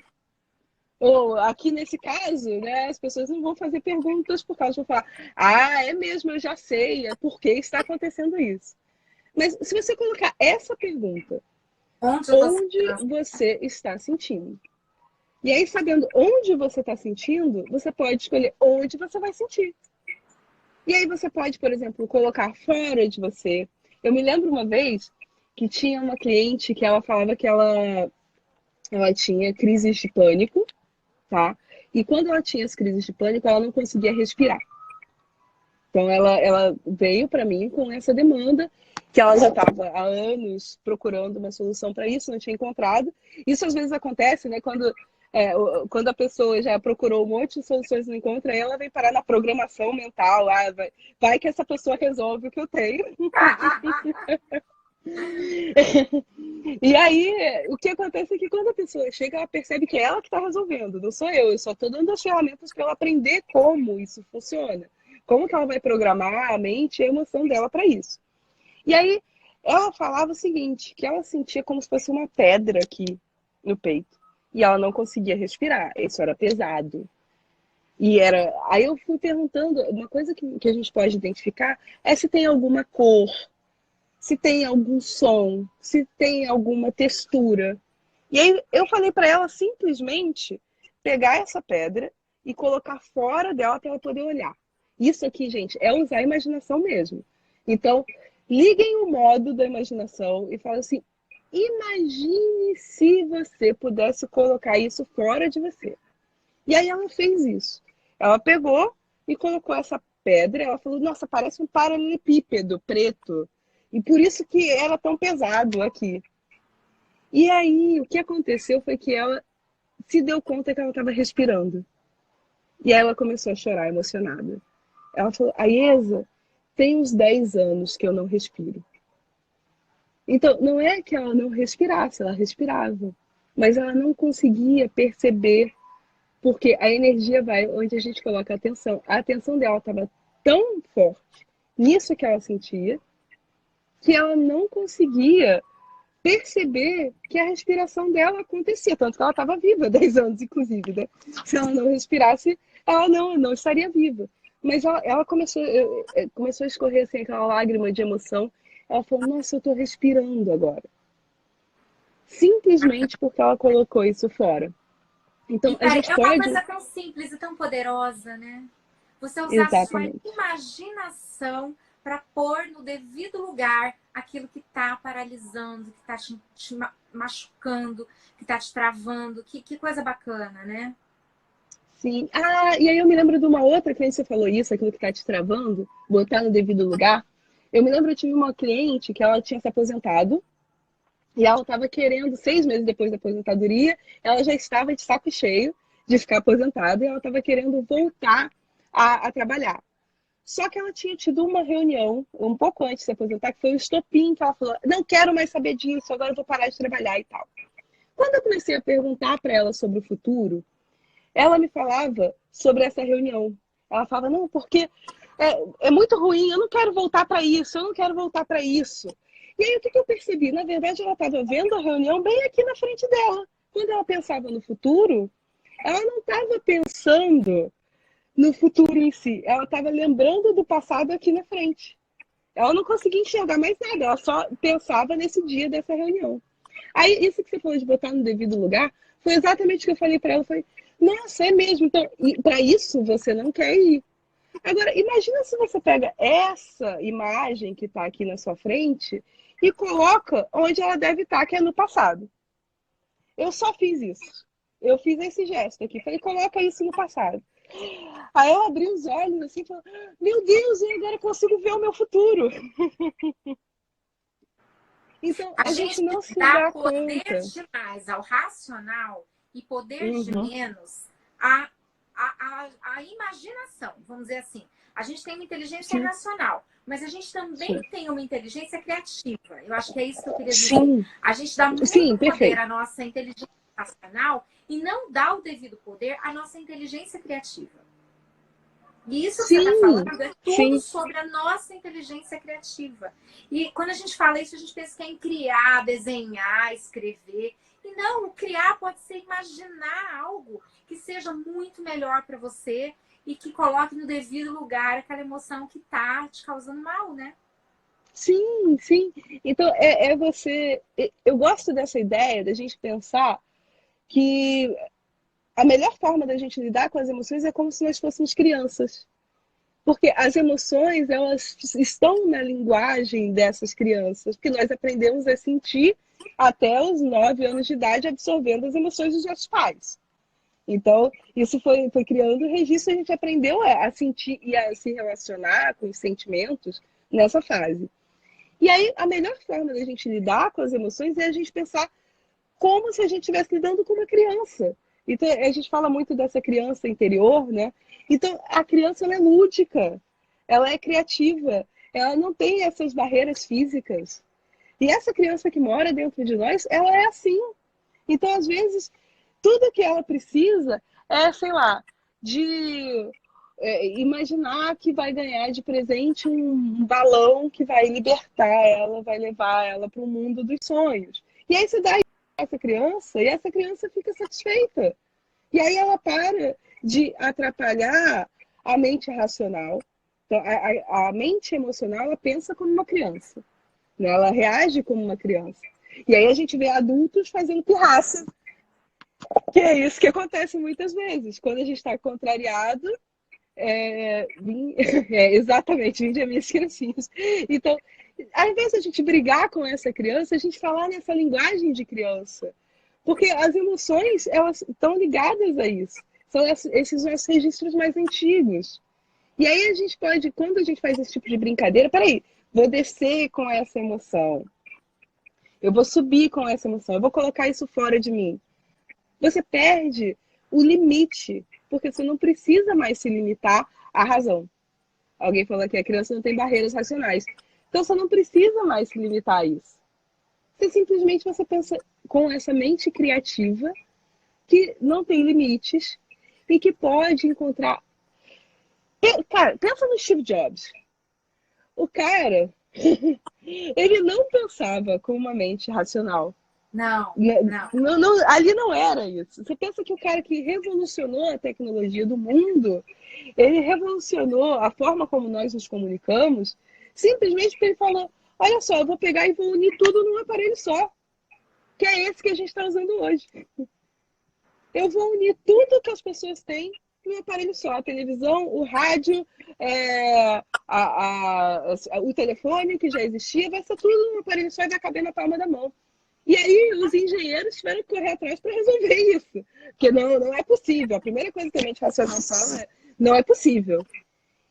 Ou aqui nesse caso, né, as pessoas não vão fazer perguntas por causa de falar, é mesmo, eu já sei, é por que está acontecendo isso. Mas se você colocar essa pergunta, onde você está sentindo? E aí, sabendo onde você está sentindo, você pode escolher onde você vai sentir. E aí você pode, por exemplo, colocar fora de você. Eu me lembro uma vez que tinha uma cliente que ela falava que ela tinha crises de pânico, tá? E quando ela tinha as crises de pânico, ela não conseguia respirar. Então ela veio para mim com essa demanda que ela já estava há anos procurando uma solução para isso, não tinha encontrado. Isso às vezes acontece, né? Quando a pessoa já procurou um monte de soluções e não encontra, aí ela vem parar na programação mental. Vai que essa pessoa resolve o que eu tenho. E aí, o que acontece é que quando a pessoa chega, ela percebe que é ela que está resolvendo, não sou eu só estou dando as ferramentas para ela aprender como isso funciona, como que ela vai programar a mente e a emoção dela para isso. E aí, ela falava o seguinte, que ela sentia como se fosse uma pedra aqui no peito, e ela não conseguia respirar, isso era pesado. Aí eu fui perguntando, uma coisa que a gente pode identificar é se tem alguma cor, se tem algum som, se tem alguma textura. E aí eu falei para ela simplesmente pegar essa pedra e colocar fora dela para ela poder olhar. Isso aqui, gente, é usar a imaginação mesmo. Então, liguem o modo da imaginação e falem assim: imagine se você pudesse colocar isso fora de você. E aí ela fez isso. Ela pegou e colocou essa pedra, ela falou: nossa, parece um paralelepípedo preto. E por isso que era tão pesado aqui. E aí, o que aconteceu foi que ela se deu conta que ela estava respirando. E aí ela começou a chorar, emocionada. Ela falou: Aiesa, tem uns 10 anos que eu não respiro. Então, não é que ela não respirasse, ela respirava. Mas ela não conseguia perceber, porque a energia vai onde a gente coloca a atenção. A atenção dela estava tão forte nisso que ela sentia, que ela não conseguia perceber que a respiração dela acontecia, tanto que ela estava viva 10 anos, inclusive, né? Se ela não respirasse, ela não estaria viva. Mas ela começou a escorrer assim, aquela lágrima de emoção. Ela falou: nossa, eu estou respirando agora. Simplesmente porque ela colocou isso fora. Então, E a gente é uma pode... coisa tão simples e tão poderosa, né? Você usar a sua Exatamente. imaginação para pôr no devido lugar aquilo que está paralisando, que está te machucando, que está te travando. Que coisa bacana, né? Sim. Ah, e aí eu me lembro de uma outra que você falou isso, aquilo que está te travando, botar no devido lugar. Eu me lembro, eu tive uma cliente que ela tinha se aposentado e ela estava querendo, 6 meses depois da aposentadoria, ela já estava de saco cheio de ficar aposentada e ela estava querendo voltar a trabalhar. Só que ela tinha tido uma reunião um pouco antes de se aposentar, que foi o estopim, que ela falou: não quero mais saber disso, agora eu vou parar de trabalhar e tal. Quando eu comecei a perguntar para ela sobre o futuro, ela me falava sobre essa reunião. Ela falava: não, porque é muito ruim, eu não quero voltar para isso, eu não quero voltar para isso. E aí o que eu percebi? Na verdade, ela estava vendo a reunião bem aqui na frente dela. Quando ela pensava no futuro, ela não estava pensando no futuro em si, ela estava lembrando do passado aqui na frente. Ela não conseguia enxergar mais nada, ela só pensava nesse dia dessa reunião. Aí, isso que você falou de botar no devido lugar, foi exatamente o que eu falei para ela. Eu falei: nossa, é mesmo, então, para isso você não quer ir. Agora, imagina se você pega essa imagem que está aqui na sua frente e coloca onde ela deve estar, que é no passado. Eu só fiz isso. Eu fiz esse gesto aqui. Falei: coloca isso no passado. Aí eu abri os olhos assim e falei: meu Deus, eu agora consigo ver o meu futuro. Então, A a gente gente não se dá dá poder conta. demais ao racional e poder de Uhum. menos à imaginação, vamos dizer assim. A gente tem uma inteligência Sim, racional, mas a gente sim. também tem uma inteligência criativa. Eu acho que é isso que eu queria dizer. Sim, A gente dá muito sim, poder perfeito. à nossa inteligência racional e não dá o devido poder à nossa inteligência criativa. E isso que você está Sim, falando é tudo sim, sobre a nossa inteligência criativa. E quando a gente fala isso, a gente pensa que é em criar, desenhar, escrever. E não, o criar pode ser imaginar algo que seja muito melhor para você e que coloque no devido lugar aquela emoção que está te causando mal, né? sim, sim. Então, é você. Eu gosto dessa ideia da gente pensar que a melhor forma da gente lidar com as emoções é como se nós fôssemos crianças. Porque as emoções, elas estão na linguagem dessas crianças, porque nós aprendemos a sentir até os 9 anos de idade, absorvendo as emoções dos nossos pais. Então, isso foi criando o registro, a gente aprendeu a sentir e a se relacionar com os sentimentos nessa fase. E aí, a melhor forma da gente lidar com as emoções é a gente pensar como se a gente estivesse lidando com uma criança. Então, a gente fala muito dessa criança interior, né? Então, a criança, ela é lúdica, ela é criativa, ela não tem essas barreiras físicas. E essa criança que mora dentro de nós, ela é assim. Então, às vezes, tudo que ela precisa é, sei lá, de imaginar que vai ganhar de presente um balão que vai libertar ela, vai levar ela para o mundo dos sonhos. E aí você dá essa criança e essa criança fica satisfeita. E aí ela para de atrapalhar a mente racional. Então, a mente emocional, ela pensa como uma criança, né? Ela reage como uma criança. E aí a gente vê adultos fazendo pirraça, que é isso que acontece muitas vezes. Quando a gente está contrariado, exatamente, vinde a minhas criancinhas. Então, ao invés de a gente brigar com essa criança, a gente falar nessa linguagem de criança. Porque as emoções, elas estão ligadas a isso. São esses nossos registros mais antigos. E aí a gente pode, quando a gente faz esse tipo de brincadeira, peraí, vou descer com essa emoção. Eu vou subir com essa emoção. Eu vou colocar isso fora de mim. Você perde o limite, porque você não precisa mais se limitar à razão. Alguém falou que a criança não tem barreiras racionais. Então você não precisa mais se limitar a isso. Você pensa com essa mente criativa que não tem limites e que pode encontrar. Cara, pensa no Steve Jobs. O cara, ele não pensava com uma mente racional. Não, não. Ali não era isso. Você pensa que o cara que revolucionou a tecnologia do mundo, ele revolucionou a forma como nós nos comunicamos, simplesmente porque ele falou: olha só, eu vou pegar e vou unir tudo num aparelho só, que é esse que a gente está usando hoje. Eu vou unir tudo que as pessoas têm num aparelho só: a televisão, o rádio, o telefone que já existia, vai ser tudo num aparelho só e vai caber na palma da mão. E aí os engenheiros tiveram que correr atrás para resolver isso. Porque não é possível. A primeira coisa que a mente racional fala é: não é possível.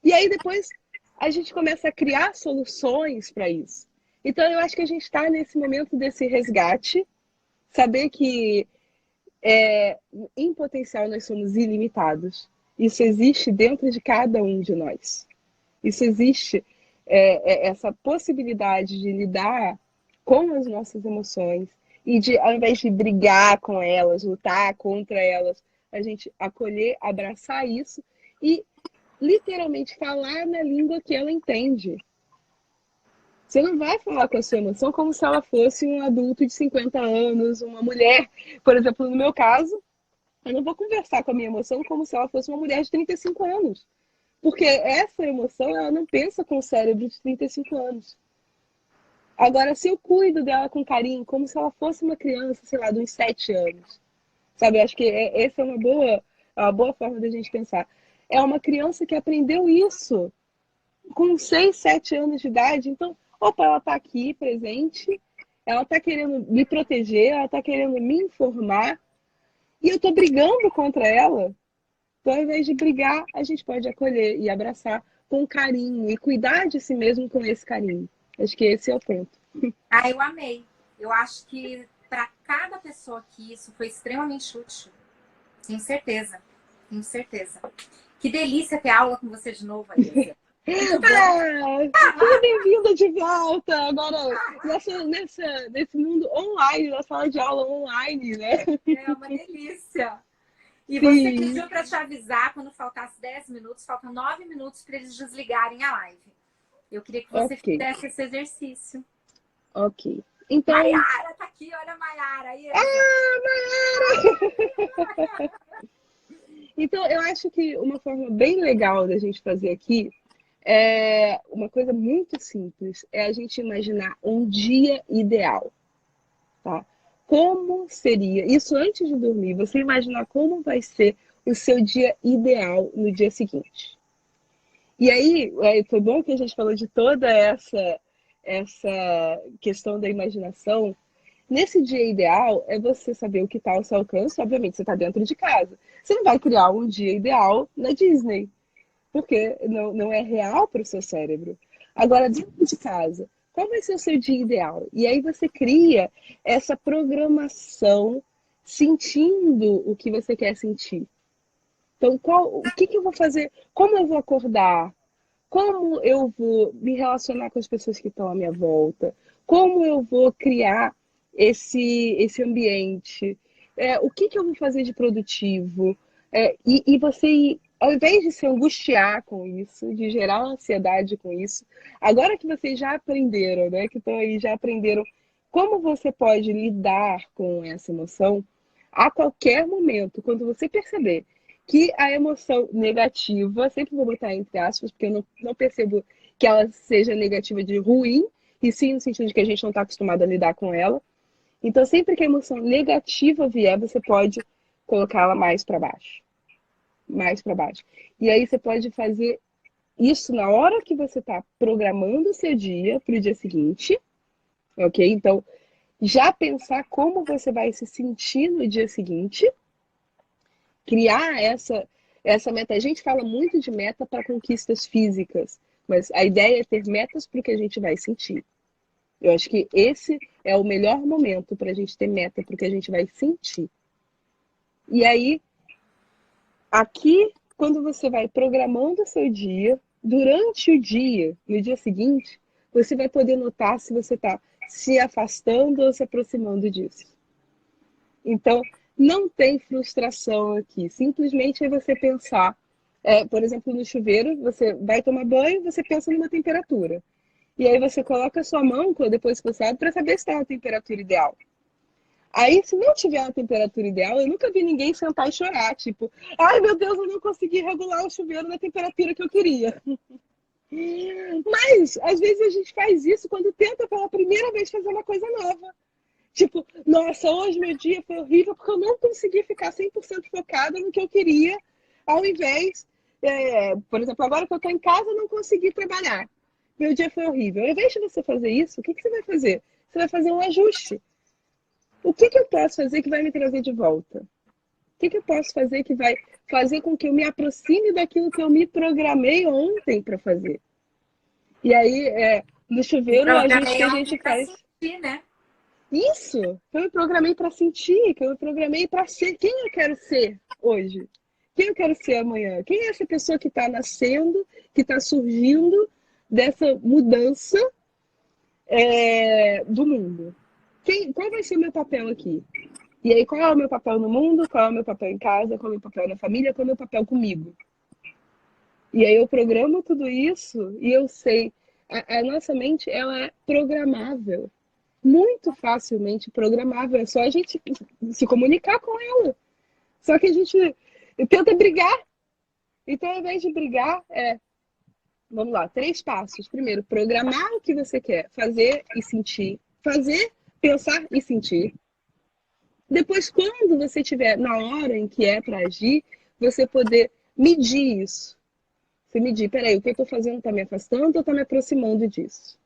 E aí depois a gente começa a criar soluções para isso. Então eu acho que a gente está nesse momento desse resgate, saber que em potencial nós somos ilimitados. Isso existe dentro de cada um de nós. Isso existe, essa possibilidade de lidar com as nossas emoções e de, ao invés de brigar com elas, lutar contra elas, a gente acolher, abraçar isso e literalmente falar na língua que ela entende. Você não vai falar com a sua emoção como se ela fosse um adulto de 50 anos, uma mulher. Por exemplo, no meu caso, eu não vou conversar com a minha emoção como se ela fosse uma mulher de 35 anos. Porque essa emoção, ela não pensa com o cérebro de 35 anos. Agora, se eu cuido dela com carinho, como se ela fosse uma criança, sei lá, de uns 7 anos. Sabe, acho que essa é uma boa forma da gente pensar. É uma criança que aprendeu isso com 6, 7 anos de idade. Então, opa, ela está aqui presente, ela está querendo me proteger, ela está querendo me informar, e eu estou brigando contra ela. Então, ao invés de brigar, a gente pode acolher e abraçar com carinho e cuidar de si mesmo com esse carinho. Acho que esse é o ponto. Ah, eu amei. Eu acho que para cada pessoa aqui isso foi extremamente útil. Tenho certeza. Tenho certeza. Que delícia ter aula com você de novo, Aísa. Seja bem-vinda de volta agora nesse mundo online, na sala de aula online, né? É uma delícia. E você pediu para te avisar quando faltasse 10 minutos, faltam 9 minutos para eles desligarem a live. Eu queria que você fizesse esse exercício. Ok. Então... Maiara tá aqui, olha a Maiara. Aí, Maiara! Então, eu acho que uma forma bem legal da gente fazer aqui é uma coisa muito simples, é a gente imaginar um dia ideal, tá? Como seria, isso antes de dormir, você imaginar como vai ser o seu dia ideal no dia seguinte. E aí, foi bom que a gente falou de toda essa questão da imaginação. Nesse dia ideal, é você saber o que está ao seu alcance. Obviamente, você está dentro de casa. Você não vai criar um dia ideal na Disney, porque não é real para o seu cérebro. Agora, dentro de casa, Qual vai ser o seu dia ideal? E aí você cria essa programação sentindo o que você quer sentir. Então, o que eu vou fazer? Como eu vou acordar? Como eu vou me relacionar com as pessoas que estão à minha volta? Como eu vou criar esse ambiente? O que eu vou fazer de produtivo? E você, ao invés de se angustiar com isso, de gerar ansiedade com isso, agora que vocês já aprenderam, né? Que estão aí, já aprenderam como você pode lidar com essa emoção, a qualquer momento, quando você perceber que a emoção negativa, sempre vou botar entre aspas, porque eu não percebo que ela seja negativa de ruim, e sim no sentido de que a gente não está acostumado a lidar com ela. Então, sempre que a emoção negativa vier, você pode colocá-la mais para baixo. Mais para baixo. E aí você pode fazer isso na hora que você está programando o seu dia para o dia seguinte, ok? Então, já pensar como você vai se sentir no dia seguinte, criar essa meta. A gente fala muito de meta para conquistas físicas, mas a ideia é ter metas para o que a gente vai sentir. Eu acho que esse é o melhor momento para a gente ter meta para o que a gente vai sentir. E aí, aqui, quando você vai programando o seu dia, durante o dia, no dia seguinte, você vai poder notar se você está se afastando ou se aproximando disso. Então, não tem frustração aqui. Simplesmente é você pensar, por exemplo, no chuveiro, você vai tomar banho, você pensa numa temperatura. E aí você coloca a sua mão, depois que você abre, para saber se está a temperatura ideal. Aí, se não tiver a temperatura ideal, eu nunca vi ninguém sentar e chorar, tipo, ai meu Deus, eu não consegui regular o chuveiro na temperatura que eu queria. Mas, às vezes a gente faz isso quando tenta pela primeira vez fazer uma coisa nova. Tipo, nossa, hoje meu dia foi horrível porque eu não consegui ficar 100% focada no que eu queria, ao invés, por exemplo, agora que eu estou em casa, eu não consegui trabalhar. Meu dia foi horrível. Ao invés de você fazer isso, o que você vai fazer? Você vai fazer um ajuste. O que eu posso fazer que vai me trazer de volta? O que eu posso fazer que vai fazer com que eu me aproxime daquilo que eu me programei ontem para fazer? E aí, no chuveiro, o ajuste que a gente faz. Sentir, né? Isso, que eu me programei para sentir, que eu me programei para ser quem eu quero ser hoje. Quem eu quero ser amanhã? Quem é essa pessoa que está nascendo, que está surgindo dessa mudança do mundo? Qual vai ser o meu papel aqui? E aí, qual é o meu papel no mundo? Qual é o meu papel em casa? Qual é o meu papel na família? Qual é o meu papel comigo? E aí eu programo tudo isso e eu sei. A nossa mente, ela é programável. Muito facilmente programável. É só a gente se comunicar com ela. Só que a gente tenta brigar. Então, ao invés de brigar, vamos lá, 3 passos. Primeiro, programar o que você quer fazer e sentir. Fazer, pensar e sentir. Depois, quando você estiver na hora em que é para agir, você poder medir isso. Você medir, peraí, o que eu estou fazendo está me afastando ou está me aproximando disso?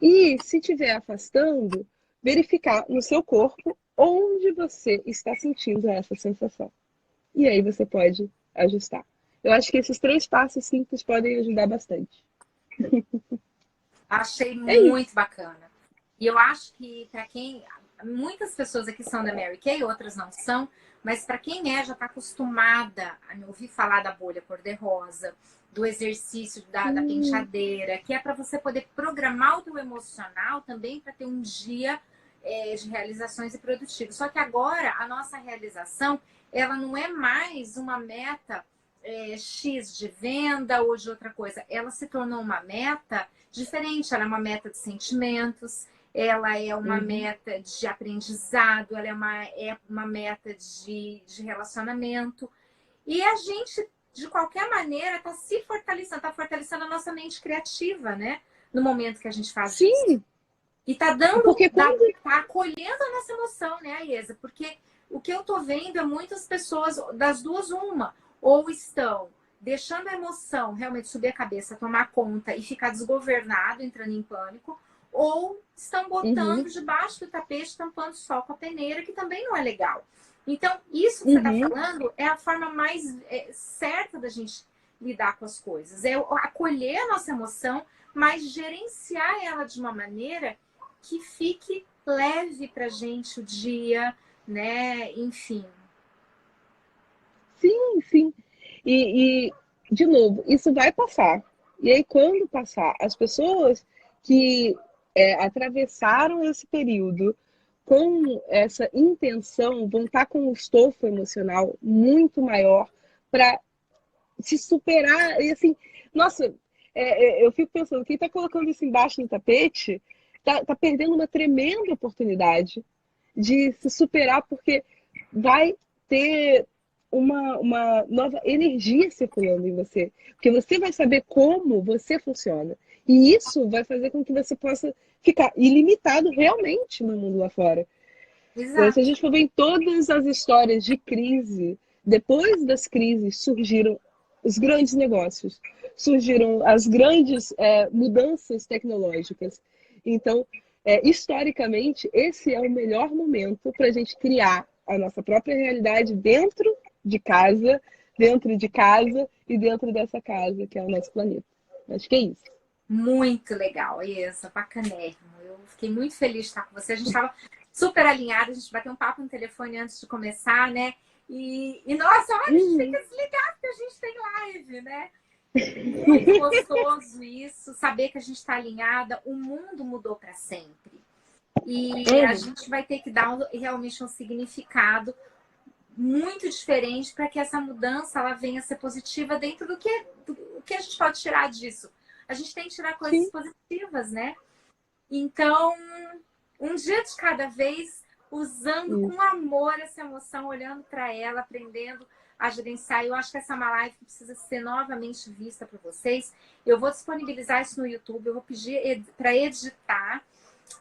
E se estiver afastando, verificar no seu corpo onde você está sentindo essa sensação. E aí você pode ajustar. Eu acho que esses 3 passos simples podem ajudar bastante. Achei É muito isso. bacana. E eu acho que para quem... Muitas pessoas aqui são da Mary Kay, outras não são. Mas para quem já está acostumada a me ouvir falar da bolha cor-de-rosa, do exercício da penteadeira, que é para você poder programar o teu emocional também para ter um dia de realizações e produtivo. Só que agora a nossa realização, ela não é mais uma meta X de venda ou de outra coisa. Ela se tornou uma meta diferente. Ela é uma meta de sentimentos, ela é uma meta de aprendizado, ela é uma meta de relacionamento. E a gente, de qualquer maneira, está se fortalecendo, está fortalecendo a nossa mente criativa, né? No momento que a gente faz isso. E está acolhendo a nossa emoção, né, Aiesa? Porque o que eu tô vendo é muitas pessoas, das duas, uma, ou estão deixando a emoção realmente subir a cabeça, tomar conta e ficar desgovernado, entrando em pânico, ou estão botando debaixo do tapete, tampando o sol com a peneira, que também não é legal. Então, isso que você está falando é a forma mais certa da gente lidar com as coisas. É acolher a nossa emoção, mas gerenciar ela de uma maneira que fique leve pra gente o dia, né? Enfim. Sim, sim. De novo, isso vai passar. E aí, quando passar, as pessoas que atravessaram esse período com essa intenção vão estar com um estofo emocional muito maior para se superar. E assim, nossa, eu fico pensando, quem está colocando isso embaixo do tapete tá perdendo uma tremenda oportunidade de se superar, porque vai ter uma nova energia circulando em você. Porque você vai saber como você funciona. E isso vai fazer com que você possa ficar ilimitado realmente no mundo lá fora. Se a Exato. gente for ver em todas as histórias de crise, depois das crises surgiram os grandes negócios, surgiram as grandes mudanças tecnológicas. Então, historicamente, esse é o melhor momento para a gente criar a nossa própria realidade dentro de casa e dentro dessa casa, que é o nosso planeta. Acho que é isso. Muito legal, Isa, bacanérrimo. Eu fiquei muito feliz de estar com você. A gente estava super alinhado, a gente bateu um papo no telefone antes de começar, né? E nossa, olha, a gente fica desligado porque a gente tem live, né? Muito gostoso isso, saber que a gente está alinhada. O mundo mudou para sempre. E a gente vai ter que dar realmente um significado muito diferente para que essa mudança ela venha a ser positiva dentro do que a gente pode tirar disso. A gente tem que tirar coisas positivas, né? Então, um dia de cada vez, usando com amor essa emoção, olhando para ela, aprendendo a gerenciar. Eu acho que essa é uma live que precisa ser novamente vista por vocês. Eu vou disponibilizar isso no YouTube, eu vou pedir para editar.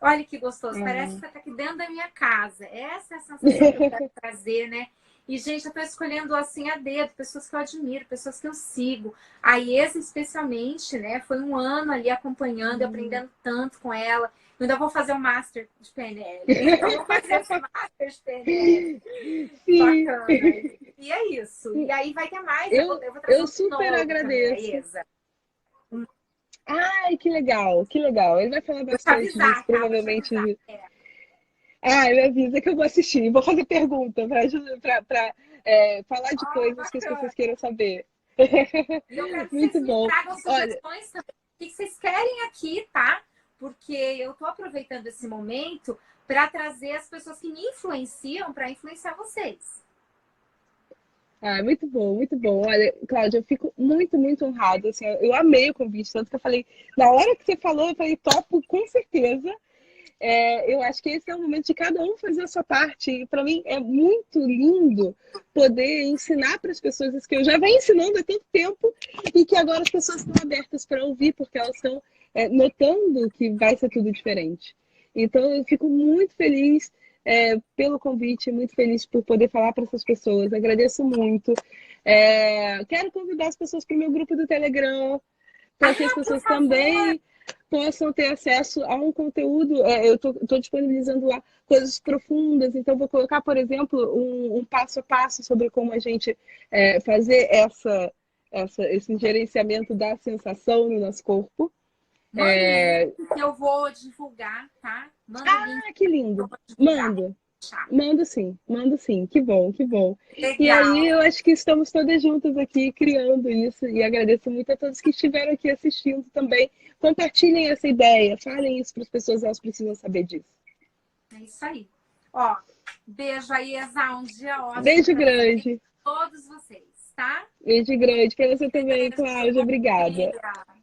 Olha que gostoso, parece que você está aqui dentro da minha casa. Essa é a sensação que eu quero trazer, né? E, gente, eu estou escolhendo assim a dedo, pessoas que eu admiro, pessoas que eu sigo. A Iesa, especialmente, né? Foi um ano ali acompanhando e aprendendo tanto com ela. Eu ainda vou fazer um Master de PNL. Então, vou fazer esse Master de PNL. Sim. Bacana. E é isso. E aí vai ter mais. Eu vou trazer Eu super novo agradeço. também, Iesa. Ai, que legal, que legal. Ele vai falar Vou te bastante disso, avisar, tá? Vou te provavelmente. avisar. Ah, me avisa que eu vou assistir. Vou fazer pergunta para falar de coisas que as Bacana. pessoas queiram saber. E eu quero que vocês Muito me bom. tragam Olha, sugestões também. O que vocês querem aqui, tá? Porque eu tô aproveitando esse momento para trazer as pessoas que me influenciam para influenciar vocês. muito bom, muito bom. Olha, Cláudia, eu fico muito, muito honrada. Assim, eu amei o convite, tanto que eu falei, na hora que você falou, eu falei, topo, com certeza. Eu acho que esse é o momento de cada um fazer a sua parte. E para mim é muito lindo poder ensinar para as pessoas isso que eu já venho ensinando há tanto tempo e que agora as pessoas estão abertas para ouvir, porque elas estão notando que vai ser tudo diferente. Então eu fico muito feliz pelo convite, muito feliz por poder falar para essas pessoas. Agradeço muito. Quero convidar as pessoas para o meu grupo do Telegram, para que as pessoas também possam ter acesso a um conteúdo. Eu estou disponibilizando lá coisas profundas, então vou colocar, por exemplo, um passo a passo sobre como a gente fazer esse gerenciamento da sensação no nosso corpo. Manda o link que eu vou divulgar, tá? Manda o link. Que lindo. Mando sim. Que bom, que bom. Legal. E aí eu acho que estamos todas juntas aqui criando isso e agradeço muito a todos que estiveram aqui assistindo também. Compartilhem essa ideia, falem isso para as pessoas, elas precisam saber disso. É isso aí. Ó, beijo aí, Esa, um dia ótimo. Beijo grande. Todos vocês, tá? Beijo grande para você também, Cláudia. Obrigada.